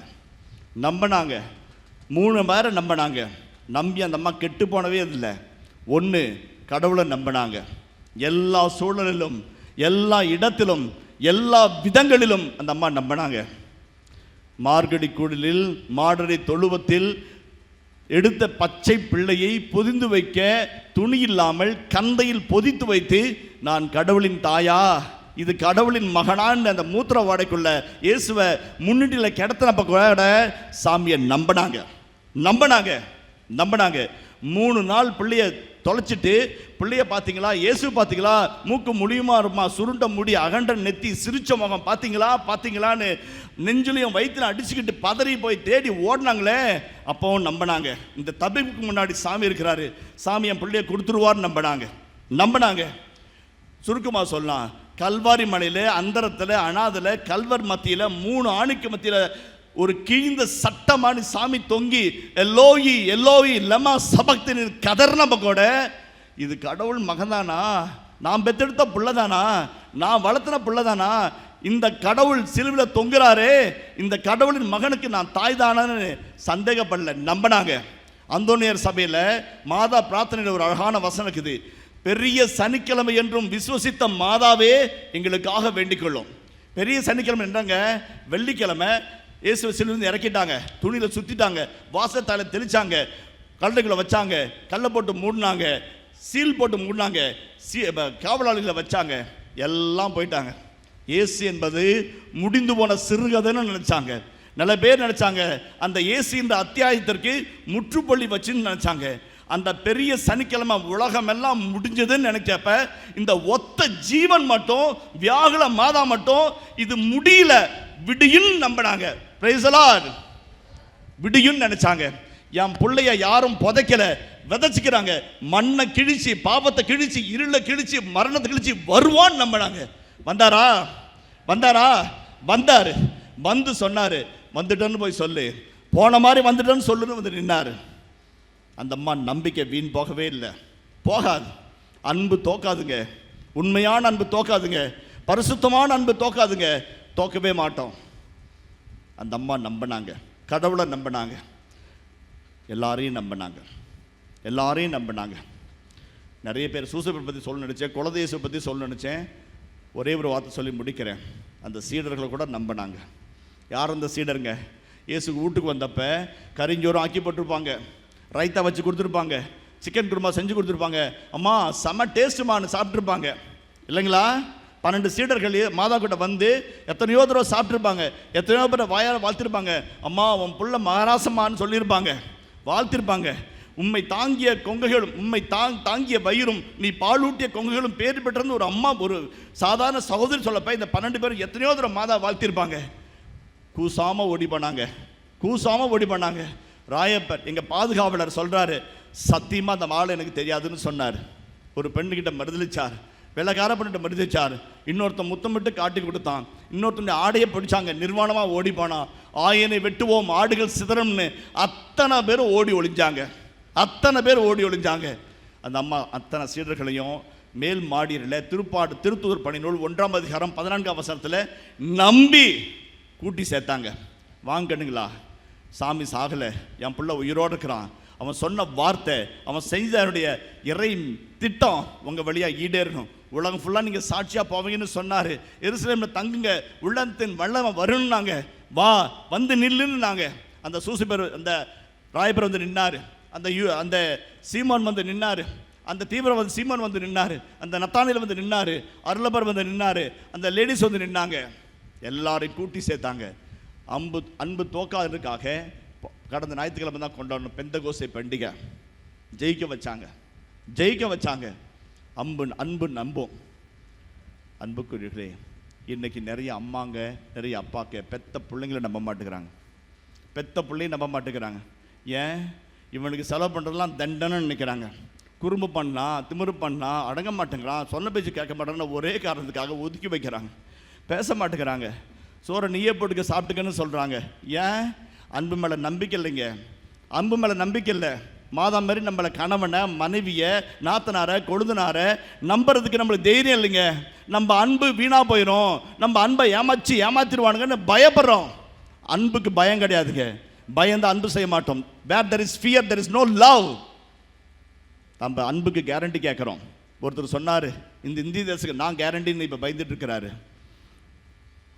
3 பேரை நம்பினாங்க. நம்பி அந்த அம்மா கெட்டு போனவே இல்லை. 1, கடவுளை நம்பினாங்க. எல்லா சூழலிலும், எல்லா இடத்திலும், எல்லா விதங்களிலும் அந்த அம்மா நம்பினாங்க. மார்கழி குடிலில், மாடரை தொழுவத்தில் எடுத்த பச்சை பிள்ளையை பொதிந்து வைக்க துணி இல்லாமல் கந்தையில் பொதித்து வைத்து, நான் கடவுளின் தாயா, இது கடவுளின் மகனான்னு அந்த மூத்திர வாடைக்குள்ள இயேசுவை முன்னிட்டில் கிடத்தினப்ப கூட சாமியை நம்பினாங்க. 3 நாள் பிள்ளைய தொலைச்சிட்டு, பிள்ளைய பார்த்தீங்களா, இயேசு பார்த்தீங்களா, மூக்கு முடியுமா இருமா, சுருண்ட முடி, அகண்ட நெத்தி, சிரிச்ச முகம் பார்த்தீங்களான்னு நெஞ்சிலையும் வயிற்றுல அடிச்சுக்கிட்டு பதறி போய் தேடி ஓடினாங்களே, அப்பவும் நம்பினாங்க. இந்த தபிக்கு முன்னாடி சாமி இருக்கிறாரு, சாமி என் பிள்ளைய கொடுத்துருவார்னு நம்பினாங்க. சுருக்கமாக சொல்லலாம், கல்வாரி மலையில், அந்தரத்தில், அனாதில், கல்வர் மத்தியில், 3 ஆணிக்கு மத்தியில் ஒரு கிழிந்த சட்டமான சாமி தொங்கி எல்லோயி எல்லோயி லமா சபக்தின் கதர்னப்ப கூட, இது கடவுள் மகன்தானா, நான் பெத்தெடுத்த பிள்ளைதானா, நான் வளர்த்தின பிள்ளைதானா, இந்த கடவுள் சிலுவையில் தொங்குறாரே, இந்த கடவுளின் மகனுக்கு நான் தாய் தானு சந்தேகப்படல, நம்பினாங்க. அந்தோனியர் சபையில் மாதா பிரார்த்தனையில் ஒரு அழகான வசனம் இருக்குது. பெரிய சனிக்கிழமை என்றும் விசுவசித்த மாதாவே எங்களுக்காக வேண்டிக் கொள்ளும். பெரிய சனிக்கிழமை என்னங்க, வெள்ளிக்கிழமை இயேசுவை சிலுவையிலிருந்து இறக்கிட்டாங்க, துணியில் சுற்றிட்டாங்க, வாசத்தால தெளிச்சாங்க, கல்லுகளை வச்சாங்க, கல்லை போட்டு மூடினாங்க, சீல் போட்டு மூடினாங்க, காவலாளிகளை வச்சாங்க, எல்லாம் போயிட்டாங்க. இயேசு என்பது முடிந்து போன சிறுகதைன்னு நினைச்சாங்க. நல்ல பேர் நினைச்சாங்க. அந்த இயேசு என்ற அத்தியாயத்திற்கு முற்றுப்புள்ளி வச்சுன்னு நினைச்சாங்க. அந்த பெரிய சனிக்கிழமை உலகம் எல்லாம் முடிஞ்சதுன்னு நினைச்சப்ப, இந்த ஒத்த ஜீவன் மட்டும், வியாகுல மாதா மட்டும் இது முடியல, விடியும் நம்பினாங்க. Price the Lord. விடியும் நினைச்சாங்க. என் பிள்ளைய யாரும் புதைக்கல, விதைச்சிக்கிறாங்க, மண்ணை கிழிச்சு, பாவத்தை கிழிச்சு, இருளை கிழிச்சு, மரணத்தை கிழிச்சு வருவான்னு நம்பினாங்க. வந்தாரு. வந்து சொன்னாரு, வந்துட்டேன்னு போய் சொல்லு, போன மாதிரி வந்துட்டேன்னு சொல்லுன்னு வந்து நின்னாரு. அந்த அம்மா நம்பிக்கை வீண் போகவே இல்லை, போகாது. அன்பு தோக்காதுங்க, உண்மையான அன்பு தோக்காதுங்க, பரிசுத்தமான அன்பு தோக்காதுங்க, தோக்கவே மாட்டோம். அந்த அம்மா நம்பினாங்க, கடவுளை நம்பினாங்க, எல்லாரையும் நம்பினாங்க. நிறைய பேர் சூசப்பை பற்றி சொல்ல நினச்சேன், குலதேசை பற்றி சொல்ல நினச்சேன். ஒரே ஒரு வார்த்தை சொல்லி முடிக்கிறேன். அந்த சீடர்களை கூட நம்பினாங்க. யார் அந்த சீடருங்க? இயேசுக்கு வீட்டுக்கு வந்தப்ப கரிஞ்சோறும் ஆக்கி போட்டிருப்பாங்க, ரைத்தா வச்சு கொடுத்துருப்பாங்க, சிக்கன் குருமா செஞ்சு கொடுத்துருப்பாங்க. அம்மா செம்ம டேஸ்ட்டுமான்னு சாப்பிட்ருப்பாங்க இல்லைங்களா? 12 சீடர்கள் மாதா கிட்ட வந்து எத்தனையோ தடவை சாப்பிட்ருப்பாங்க, எத்தனையோ பேர் வாயால் வாழ்த்திருப்பாங்க. அம்மா உன் புள்ள மகாராசம்மான்னு சொல்லியிருப்பாங்க, வாழ்த்திருப்பாங்க. உண்மை தாங்கிய கொங்கைகளும், உண்மை தாங்கிய வயிறும், நீ பாலூட்டிய கொங்கைகளும் பேர் பெற்றது ஒரு அம்மா, ஒரு சாதாரண சகோதரி சொல்லப்ப இந்த 12 பேரும் எத்தனையோ தடவை மாதா வாழ்த்திருப்பாங்க. கூசாமல் ஓடி பண்ணாங்க. ராயப்பர் எங்கள் பாதுகாவலர் சொல்கிறாரு, சத்தியமாக அந்த மாலை எனக்கு தெரியாதுன்னு சொன்னார். ஒரு பெண்ணுக்கிட்ட மறுதளிச்சார், வெள்ளக்கார பண்ணிட்டு மறுதளிச்சார். இன்னொருத்தன் முத்தமிட்டு காட்டி கொடுத்தான், இன்னொருத்தன் ஆடையை பிடிச்சாங்க, நிர்வாணமாக ஓடி போனான். ஆயனை வெட்டுவோம், ஆடுகள் சிதறம்னு அத்தனை பேர் ஓடி ஒளிஞ்சாங்க. அந்த அம்மா அத்தனை சீடர்களையும் மேல் மாடியில் திருத்தூதர் பணி நூல் 1ஆம் அதிகாரம் 14ஆம் வசனத்தில் நம்பி கூட்டி சேர்த்தாங்க. வாங்கணுங்களா, சாமி சாகலை, என் பிள்ளை உயிரோடு இருக்கிறான், அவன் சொன்ன வார்த்தை, அவன் செய்தனுடைய இறை திட்டம் உங்கள் வழியாக ஈடேறணும், உலகம் ஃபுல்லாக நீங்கள் சாட்சியாக போவீங்கன்னு சொன்னார். எருசலேமில் தங்குங்க, உள்ளத்தின் வல்லவன் வருன்னாங்க, வா வந்து நில்லுன்னு நாங்கள். அந்த சூசிபர், அந்த ராயபர் வந்து நின்னார், அந்த சீமான் வந்து நின்னார், அந்த தீவிரவாதி சீமான் வந்து நின்னார், அந்த நத்தானியில் வந்து நின்னார், அருளபர் வந்து நின்னார், அந்த லேடிஸ் வந்து நின்னாங்க. எல்லாரையும் கூட்டி சேர்த்தாங்க. அன்பு தோக்காததுக்காக கடந்த ஞாயிற்றுக்கிழமை தான் கொண்டாடணும் பெந்தகோஸ்தே பண்டிகை. ஜெயிக்க வச்சாங்க. அன்பு நம்பும். அன்புக்குரியவர்களே, இன்னைக்கு நிறைய அம்மாங்க, நிறைய அப்பாங்க பெத்த பிள்ளைங்களை நம்ப மாட்டேங்கிறாங்க. ஏன்? இவனுக்கு செலவு பண்ணுறதுலாம் தண்டனைன்னு நினைக்கிறாங்க. குறும்பு பண்ணலாம், திமிரு பண்ணலாம், அடங்க மாட்டேங்கிறான், சொன்ன பேச்சு கேட்க மாட்டேங்கிறான், ஒரே காரணத்துக்காக ஒதுக்கி வைக்கிறாங்க, பேச மாட்டேங்கிறாங்க. சோறை நீயே போட்டுக்க சாப்பிட்டுக்கன்னு சொல்கிறாங்க. ஏன்? அன்பு மேலே நம்பிக்கை இல்லைங்க. அன்பு மேலே நம்பிக்கை இல்லை. மாதா மாதிரி நம்மளை கணவனை, மனைவியை, நாத்தனாரை, கொழுந்தனாரை நம்புறதுக்கு நம்மளுக்கு தைரியம் இல்லைங்க. நம்ம அன்பு வீணாக போயிடும், நம்ம அன்பை ஏமாத்திடுவானுங்கன்னு பயப்படுறோம். அன்புக்கு பயம் கிடையாதுங்க. பயந்தான் அன்பு செய்ய மாட்டோம். வேர் there is fear there is no love. நம்ம அன்புக்கு கேரண்டி கேட்குறோம். ஒருத்தர் சொன்னார், இந்த இந்திய தேசத்துக்கு நான் கேரண்டின்னு இப்போ பயந்துட்டு இருக்கிறாரு.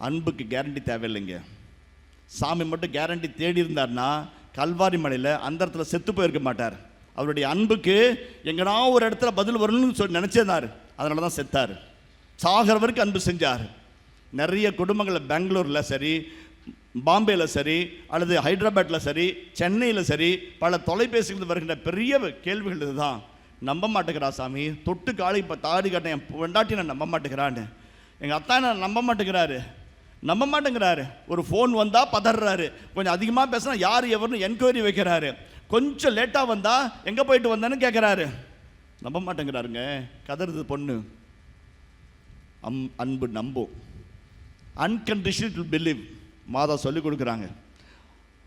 அன்புக்கு கேரண்டி தேவையில்லைங்க. சாமி மட்டும் கேரண்டி தேடி இருந்தார்னா கல்வாரி மலையில் அந்த இடத்துல செத்து போயிருக்க மாட்டார். அவருடைய அன்புக்கு எங்கன்னா ஒரு இடத்துல பதில் வரணும்னு சொல்லி நினச்சிருந்தார். அதனால தான் செத்தார். சாகிற வரைக்கும் அன்பு செஞ்சார். நிறைய குடும்பங்களில் பெங்களூரில் சரி, பாம்பேயில் சரி, அல்லது ஹைதராபாத்தில் சரி, சென்னையில் சரி, பல தொலைபேசிகள் வருகின்ற பெரிய கேள்விகள் இதுதான். நம்ப மாட்டேங்கிறா சாமி, தொட்டு காலி இப்போ தாடி கட்ட என் பொண்டாட்டி நான் நம்ப மாட்டேங்கிறான்னு. எங்கள் அத்தா நான் நம்ப மாட்டேங்கிறாரு. ஒரு ஃபோன் வந்தால் பதறாரு. கொஞ்சம் அதிகமாக பேசினா யார் எவர்னு என்கொயரி வைக்கிறாரு. கொஞ்சம் லேட்டாக வந்தால் எங்கே போயிட்டு வந்தேன்னு கேட்குறாரு. நம்ப மாட்டேங்கிறாருங்க. கதறுது பொண்ணு. அன்பு நம்பும். Unconditional to believe. மாதா சொல்லிக் கொடுக்குறாங்க.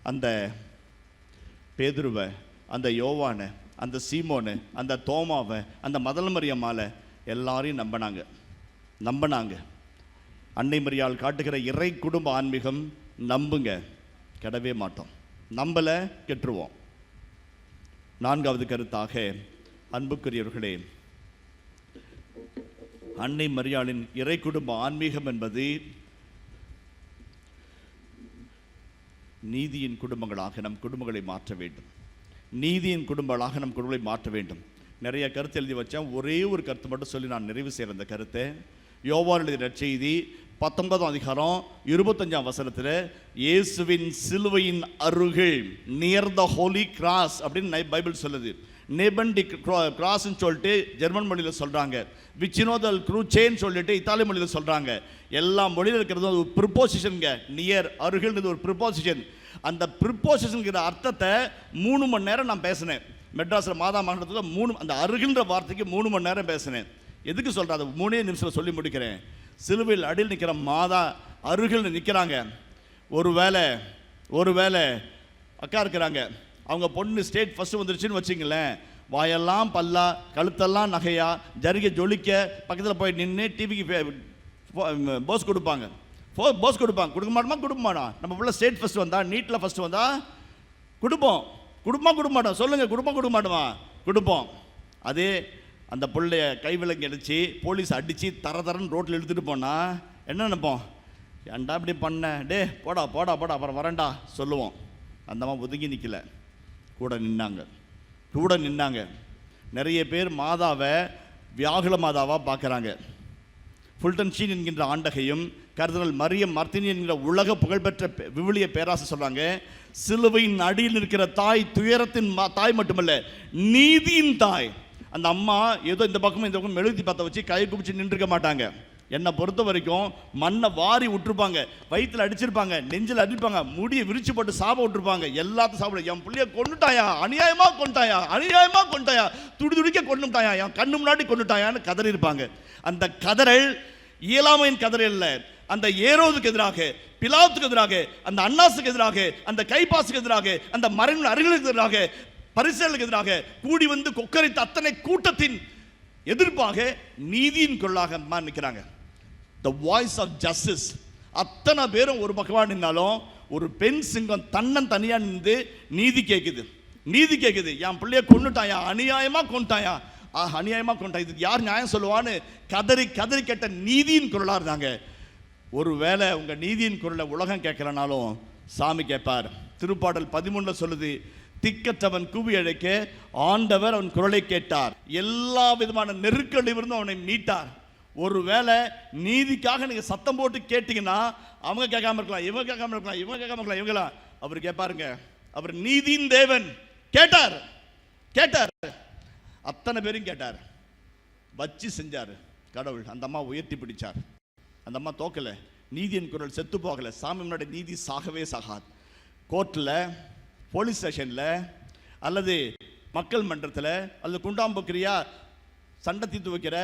அந்த பேதுருவை, அந்த யோவானை, அந்த சீமோனை, அந்த தோமாவை, அந்த முதல் மரியம்மாளை எல்லாரையும் நம்பினாங்க. அன்னை மரியாள் காட்டுகிற இறை குடும்ப ஆன்மீகம். நம்புங்க, கெடவே மாட்டோம். நம்பலை, கெட்டுருவோம். நான்காவது கருத்தாக, அன்புக்குரியவர்களே, அன்னை மரியாளின் இறை குடும்ப ஆன்மீகம் என்பது நீதியின் குடும்பங்களாக நம் குடும்பங்களை மாற்ற வேண்டும். நீதியின் குடும்பங்களாக நம் குடும்பங்களை மாற்ற வேண்டும். நிறைய கருத்து எழுதி வச்சேன். ஒரே ஒரு கருத்து மட்டும் சொல்லி நான் நிறைவு செய்கிற அந்த கருத்தை. யோவான் எழுதிய நற்செய்தி 19ஆம் அதிகாரம் 25ஆம் வசனத்தில், இயேசுவின் சிலுவையின் அருகில், நியர் த ஹோலி கிராஸ் அப்படின்னு பைபிள் சொல்லுது. நேபண்டி கிராஸ்ன்னு சொல்லிட்டு ஜெர்மன் மொழியில் சொல்கிறாங்க. விச்சினோதல் க்ரூச்சேன்னு சொல்லிட்டு இத்தாலி மொழியில் சொல்கிறாங்க. எல்லா மொழியில் இருக்கிறது ஒரு ப்ரிப்போசிஷனுங்க. நியர், அருகில்ன்றது ஒரு ப்ரிப்போசிஷன். அந்த ப்ரிப்போசிஷனுங்கிற அர்த்தத்தை 3 மணி நேரம் நான் பேசினேன். மெட்ராஸில் மாதா மண்டலத்தில் அந்த அருகின்ற வார்த்தைக்கு 3 மணி நேரம் பேசினேன். எதுக்கு சொல்கிறேன்? அதை 3 நிமிஷத்தில் சொல்லி முடிக்கிறேன். சிலுவையில் அடியில் நிற்கிற மாதா அருகில் நிற்கிறாங்க. ஒருவேளை அக்கா இருக்கிறாங்க, அவங்க பொண்ணு ஸ்டேட் ஃபஸ்ட்டு வந்துருச்சுன்னு வச்சிங்களேன், வாயெல்லாம் பல்லா, கழுத்தெல்லாம் நகையா, ஜரிகை ஜொலிக்க பக்கத்தில் போய் நின்று டிவிக்கு போஸ் கொடுப்பாங்க. கொடுக்க மாட்டோமா? நம்ம பிள்ளை ஸ்டேட் ஃபஸ்ட்டு வந்தா, நீட்டில் ஃபஸ்ட்டு வந்தா கொடுக்க மாட்டோம். சொல்லுங்கள், கொடுக்க மாட்டோமா? கொடுப்போம். அதே அந்த பிள்ளைய கைவிலங்கு அடித்து போலீஸ் அடித்து தரன்னு ரோட்டில் எடுத்துகிட்டு போனால் என்ன நினைப்போம்? ஏன்டா இப்படி பண்ண, டே போடா அப்புறம் வரேன்டா சொல்லுவோம். அந்த அம்மா ஒதுங்கி நிற்கல, கூட நின்னாங்க. நிறைய பேர் மாதாவை வியாகுல மாதாவாக பார்க்குறாங்க. ஃபுல்டன் ஷீன் என்கின்ற ஆண்டகையும் கர்தினால் மரியம் மார்த்தினி என்கிற உலக புகழ்பெற்ற விவிலிய பேராசை சொல்கிறாங்க, சிலுவையின் அடியில் இருக்கிற தாய் துயரத்தின் தாய் மட்டுமல்ல, நீதியின் தாய். அந்த அம்மா ஏதோ இந்த பக்கம் மெழுகுத்தி பற்ற வச்சு கை குப்பிச்சு நின்றுக்க மாட்டாங்க. என்னை பொறுத்த வரைக்கும் மண்ணை வாரி விட்டுருப்பாங்க, வயிற்றில் அடிச்சிருப்பாங்க, நெஞ்சில் அடிப்பாங்க, முடியை விரிச்சு போட்டு சாபம் விட்டுருப்பாங்க. எல்லாத்தையும் சாப்பிட, என் பிள்ளைய கொண்டுட்டாயா, அநியாயமாக கொண்டுட்டாயா, துடிக்க கொண்டுட்டாயா, என் கண்ணு முன்னாடி கொண்டுட்டாயான்னு கதறி இருப்பாங்க. அந்த கதறல் இயலாமையின் கதறல் இல்லை. அந்த ஏரோதுக்கு எதிராக, பிலாத்துக்கு எதிராக, அந்த அன்னாசுக்கு எதிராக, அந்த கைப்பாசுக்கு எதிராக, அந்த மறைவின் அருகிலுக்கு எதிராக, பரிசேலுக்கு எதிராக கூடி வந்து கொக்கரித்த அத்தனை கூட்டத்தின் எதிர்ப்பாக நீதியின் குரலாக நிற்கிறாங்க. The voice of justice. அத்தனை பேரும் ஒரு பக்கமா நின்னாலும் ஒரு பெண் சிங்கம் தனியா நின்று நீதி கேட்குது. என் பிள்ளைய கொண்டுட்டாயா, அநியாயமா கொண்டுட்டாயா, இதுக்கு யார் நியாயம் சொல்லுவான்னு கதறி கேட்ட நீதியின் குரலா இருந்தாங்க. ஒருவேளை உங்க நீதியின் குரலை உலகம் கேட்கலனாலும் சாமி கேட்பார். திருப்பாடல் 13 சொல்லுது, திக்கற்றவன் கூவி அழைக்க ஆண்டவர் அவன் குரலை கேட்டார், எல்லா விதமான நெருக்கடியிலிருந்து அவனை மீட்டார். ஒருவேளை நீதிக்காக நீங்க சத்தம் போட்டு கேட்டீங்கன்னா அவங்க கேட்காம இருக்கலாம், இவங்க கேட்காம இருக்கலாம், இவங்களா அவர் கேட்பாருங்க. அவர் நீதியின் தேவன். கேட்டார் கேட்டார், அத்தனை பேரும் கேட்டார், வச்சு செஞ்சார் கடவுள். அந்த அம்மா உயர்த்தி பிடிச்சார். அந்த அம்மா தோக்கல. நீதியின் குரல் செத்து போகல. சாமி முன்னாடி நீதி சாகவே சாகாது. கோர்ட்டில், போலீஸ் ஸ்டேஷனில், அல்லது மக்கள் மன்றத்தில், அல்லது குண்டாம்புக்கிரியா சண்டை தீர்த்து வைக்கிற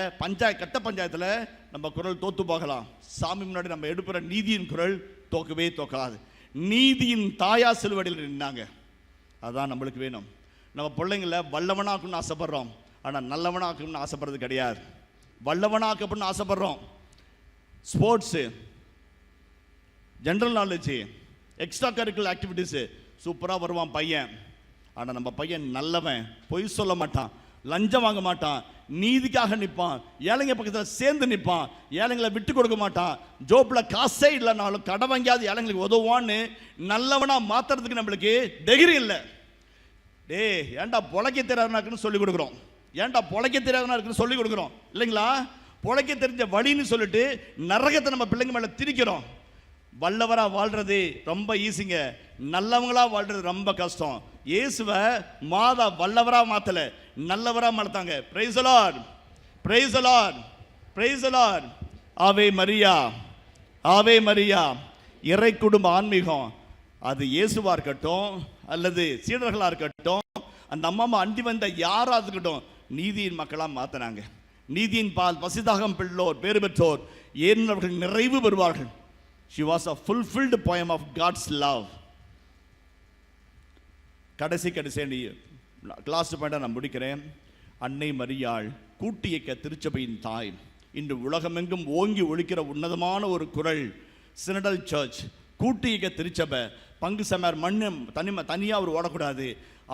கட்ட பஞ்சாயத்தில் நம்ம குரல் தோத்து போகலாம். சாமி முன்னாடி நம்ம எடுப்புற நீதியின் குரல் தோக்கவே தோக்காது. நீதியின் தாயா சிலுவடியில் நின்னாங்க. அதான் நம்மளுக்கு வேணும். நம்ம பிள்ளைங்கள வல்லவனாக்கணும்னு ஆசைப்படுறோம், ஆனால் நல்லவனாக்கணும்னு ஆசைப்படுறது கிடையாது. வல்லவனாக்கணும்னு ஆசைப்படுறோம். Sports, general knowledge, extra curricular activities சூப்பராக வருவான் பையன். ஆனால் நம்ம பையன் நல்லவன், பொய் சொல்ல மாட்டான், லஞ்சம் வாங்க மாட்டான், நீதிக்காக நிற்பான், ஏழைங்க பக்கத்தில் சேர்ந்து நிற்பான், ஏழைங்களை விட்டு கொடுக்க மாட்டான், ஜோப்பில் காசே இல்லைனாலும் கடை வாங்கியாவது ஏழைங்களுக்கு உதவுவான்னு நல்லவனாக மாற்றுறதுக்கு நம்மளுக்கு தைரியம் இல்லை. ஏன்டா பொழைக்க தெரியாதுனாக்குன்னு சொல்லிக் கொடுக்குறோம். ஏன்டா பொழைக்க தெரியாதுனா இருக்குன்னு சொல்லிக் கொடுக்குறோம் இல்லைங்களா? பொழைக்க தெரிஞ்ச வழின்னு சொல்லிட்டு நரகத்தை நம்ம பிள்ளைங்க மேலே திணிக்கிறோம். வல்லவராக வாழ்றது ரொம்ப ஈஸிங்க, நல்லவங்களா வாழ்றது ரொம்ப கஷ்டம். இயேசுவை மாதா வல்லவராக மாற்றல, நல்லவராக மாத்தாங்க. Praise the lord, praise the lord, praise the lord. ஆவே மரியா, ஆவே மரியா. இறை குடும்ப ஆன்மீகம் அது இயேசுவா இருக்கட்டும் அல்லது சீடர்களாக இருக்கட்டும், அந்த அம்மா அண்டி வந்த யாராக இருக்கட்டும், நீதியின் மக்களாக மாற்றினாங்க. நீதியின் பால் பசிதாகம் பிள்ளோர் பேறு பெற்றோர் ஏறினவர்கள் நிறைவு பெறுவார்கள். She was a fulfilled poem of God's love. கடைசி லாஸ்ட் பாயிண்டா நான் முடிக்கிறேன். அன்னை மரியாள் கூட்டி இயக்க திருச்சபையின் தாய். இன்று உலகமெங்கும் ஓங்கி ஒழிக்கிற உன்னதமான ஒரு குரல் சினடல் சர்ச். கூட்டி இயக்க திருச்சபை. பங்கு சமர் மண்ணு தனியாக அவர் ஓடக்கூடாது.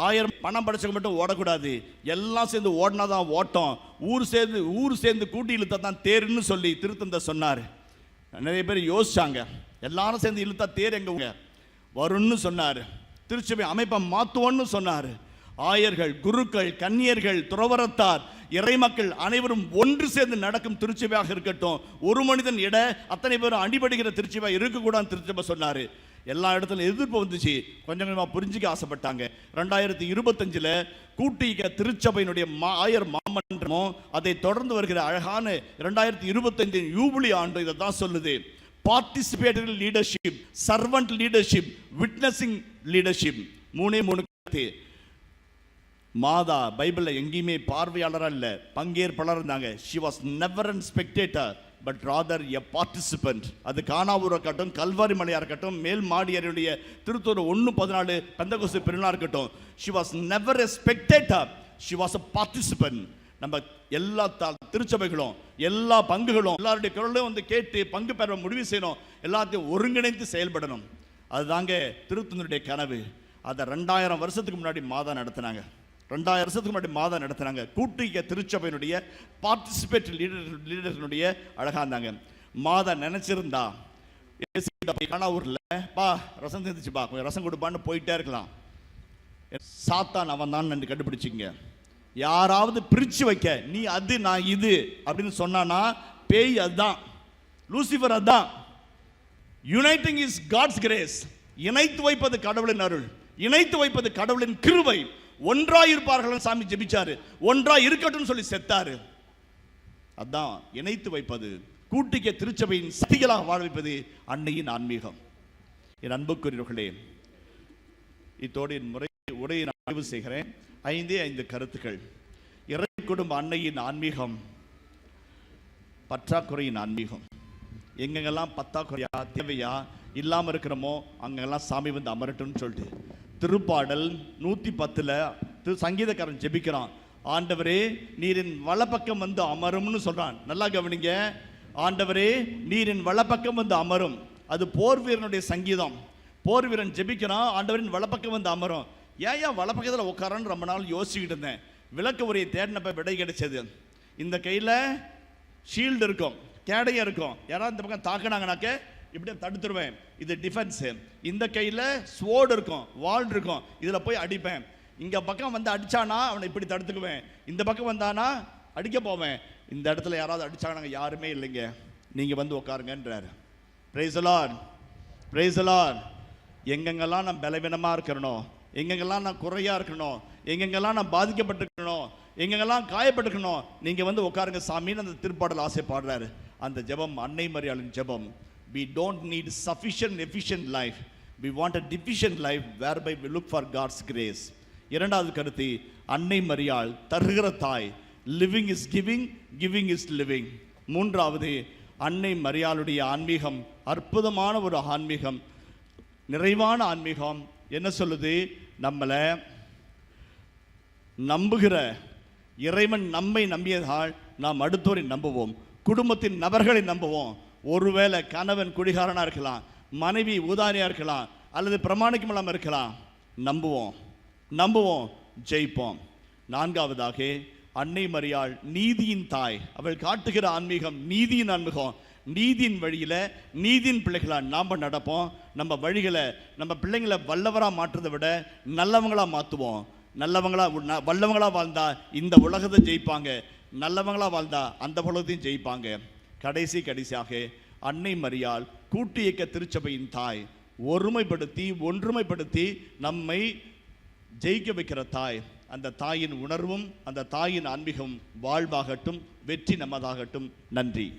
1000 பணம் படைச்சவங்க மட்டும் ஓடக்கூடாது. எல்லாம் சேர்ந்து ஓடினாதான் ஓட்டம். ஊர் சேர்ந்து கூட்டி இழுத்தா தான் தேர்ன்னு சொல்லி திருத்தந்தை சொன்னார். நிறைய பேர் யோசிச்சாங்க, எல்லாரும் சேர்ந்து இழுத்தா தேர் எங்க வரும்னு சொன்னார். திருச்சபை அமைப்பை மாற்றுவோன்னு சொன்னார். ஆயர்கள், குருக்கள், கன்னியர்கள், துறவரத்தார், இறைமக்கள் அனைவரும் ஒன்று சேர்ந்து நடக்கும் திருச்சபையாக இருக்கட்டும். ஒரு மனிதன் இட அத்தனை பேரும் அடிபடுகிற திருச்சபை இருக்கக்கூடாது திருச்சபை சொன்னார். எல்லா இடத்துல எதிர்ப்பு வந்துச்சு. கொஞ்சம் கொஞ்சமாக புரிஞ்சுக்க ஆசைப்பட்டாங்க. 2025 கூட்டிக்க திருச்சபையினுடைய ஆயர் மாமன்றமும் அதை தொடர்ந்து வருகிற அழகான 2025 யூபிலி ஆண்டு இதை தான் சொல்லுது. Participatory leadership, servant leadership, witnessing leadership. 3 கருத்து. மாதா பைபிளில் எங்கேயுமே பார்வையாளராக இல்லை, பங்கேற்பாளர் இருந்தாங்க. She was never an spectator but rather a participant. அது கானாவூர் இருக்கட்டும், கல்வாரி மலையாக இருக்கட்டும், மேல் மாடியருடைய திருத்தூர் 1:14 பெந்தகோஸ்து பெருநாள் இருக்கட்டும். She was never a spectator, she was a participant. நம்ம எல்லா திருச்சபைகளும் எல்லா பங்குகளும் எல்லாருடைய குரலும் வந்து கேட்டு பங்கு பெற முடிவு செய்யணும். எல்லாத்தையும் ஒருங்கிணைந்து செயல்படணும். அதுதாங்க திருத்தூதருடைய கனவு. அதை 2000 வருஷத்துக்கு முன்னாடி மாதா நடத்தினாங்க. 2000 வருஷத்துக்கு முன்னாடி மாதா நடத்தினாங்க. கூட்டிக்க திருச்சபையினுடைய பார்ட்டிசிபேட் லீடர்னுடைய அழகா இருந்தாங்க. மாதா நினைச்சிருந்தா கானாவூர்ல பா ரசம் செஞ்சுச்சு பா கொஞ்சம் ரசம் கொடுப்பான்னு போயிட்டே இருக்கலாம். சாத்தான் அவன் தான் கண்டுபிடிச்சிங்க. யாராவது பிரிச்சு வைக்க நீ அது நான் இது அப்படின்னு சொன்னானா பேய் அதுதான், லூசிபர் அதுதான். Uniting is God's grace. இணைத்து வைப்பது கடவுளின் அருள், இணைத்து வைப்பது கடவுளின் கிருபை. ஒன்றாய் இருப்பார்கள் சாமி ஜெபிச்சாரு, ஒன்றாய் இருக்கட்டும் சொல்லி செத்தாரு. அதான் இணைத்து வைப்பது. கூட்டிக்க திருச்சபையின் சக்திகளாக வாழ வைப்பது அன்னையின் ஆன்மீகம். என் அன்புக்குரியவர்களே, இத்தோடு என் உரையை நான் நிறைவு செய்கிறேன். 5 கருத்துக்கள். இறை குடும்ப அன்னையின் ஆன்மீகம், பற்றாக்குறையின் ஆன்மீகம். எங்கெங்கெல்லாம் பற்றாக்குறையா தேவையா இல்லாமல் இருக்கிறோமோ அங்கெல்லாம் சாமி வந்து அமரட்டும்னு சொல்லிட்டு திருப்பாடல் 110 சங்கீதக்காரன் ஜெபிக்கிறான். ஆண்டவரே நீரின் வலப்பக்கம் வந்து அமரும்னு சொல்றான். நல்லா கவனிங்க. ஆண்டவரே நீரின் வலப்பக்கம் வந்து அமரும். அது போர் வீரனுடைய சங்கீதம். போர் வீரன் ஜெபிக்கிறான், ஆண்டவரின் வலப்பக்கம் வந்து அமரும். ஏன் வலப்பக்கத்தில் உட்காரன்னு ரொம்ப நாள் யோசிச்சுக்கிட்டு இருந்தேன். விளக்கு உரையை தேடினப்ப விடை கிடைச்சது. இந்த கையில் ஷீல்டு இருக்கும், கேடையும் இருக்கும். யாராவது இந்த பக்கம் தாக்கினாங்கனாக்க இப்படி தடுத்துருவேன், இது டிஃபென்ஸு. இந்த கையில் ஸ்வோர்டு இருக்கும், வால் இருக்கும், இதில் போய் அடிப்பேன். இங்கே பக்கம் வந்து அடித்தானா அவனை இப்படி தடுத்துக்குவேன், இந்த பக்கம் வந்தானா அடிக்க போவேன். இந்த இடத்துல யாராவது அடித்தாங்க, யாருமே இல்லைங்க, நீங்கள் வந்து உட்காருங்கன்றார். Praise the lord, praise the lord. எங்கெங்கெல்லாம் நம்ம பலவீனமாக இருக்கிறனோ எங்கெங்கெல்லாம் நான் குறையா இருக்கணும், எங்கெங்கெல்லாம் நான் பாதிக்கப்பட்டிருக்கணும், எங்கெங்கெல்லாம் காயப்பட்டிருக்கணும், நீங்க வந்து உட்காருங்க சாமின்னு அந்த திருப்பாடல் ஆசை பாடுறாரு. அந்த ஜெபம் அன்னை மரியாளின் ஜெபம். We don't need sufficient efficient life, we want a deficient life whereby we look for God's grace. இரண்டாவது கருத்து, அன்னை மரியாள் தருகிற தாய். Living is giving, giving is living. மூன்றாவது, அன்னை மரியாளுடைய ஆன்மீகம் அற்புதமான ஒரு ஆன்மீகம், நிறைவான ஆன்மீகம். என்ன சொல்லுது? நம்மளை நம்புகிற இறைவன் நம்மை நம்பியதால் நாம் அடுத்தோரை நம்புவோம், குடும்பத்தின் நபர்களை நம்புவோம். ஒருவேளை கணவன் குடிகாரனா இருக்கலாம், மனைவி ஊதாரியா இருக்கலாம், அல்லது பிரமாணிக்கம் இல்லாமல் இருக்கலாம். நம்புவோம், ஜெயிப்போம். நான்காவதாக, அன்னை மரியாள் நீதியின் தாய். அவள் காட்டுகிற ஆன்மீகம் நீதியின் ஆன்மீகம். நீதியின் வழியில நீதியின் பிள்ளைகளா நாம நடப்போம். நம்ம வழிகளை, நம்ம பிள்ளைங்களை வல்லவரா மாற்றுறதை விட நல்லவங்களா மாற்றுவோம். வல்லவங்களா வாழ்ந்தா இந்த உலகத்தை ஜெயிப்பாங்க, நல்லவங்களா வாழ்ந்தா அந்த உலகத்தையும் ஜெயிப்பாங்க. கடைசியாக அன்னை மரியாள் கூட்டு இயக்க திருச்சபையின் தாய். ஒன்றுமைப்படுத்தி நம்மை ஜெயிக்க வைக்கிற தாய். அந்த தாயின் உணர்வும் அந்த தாயின் ஆன்மீகம் வாழ்வாகட்டும், வெற்றி நமதாகட்டும். நன்றி.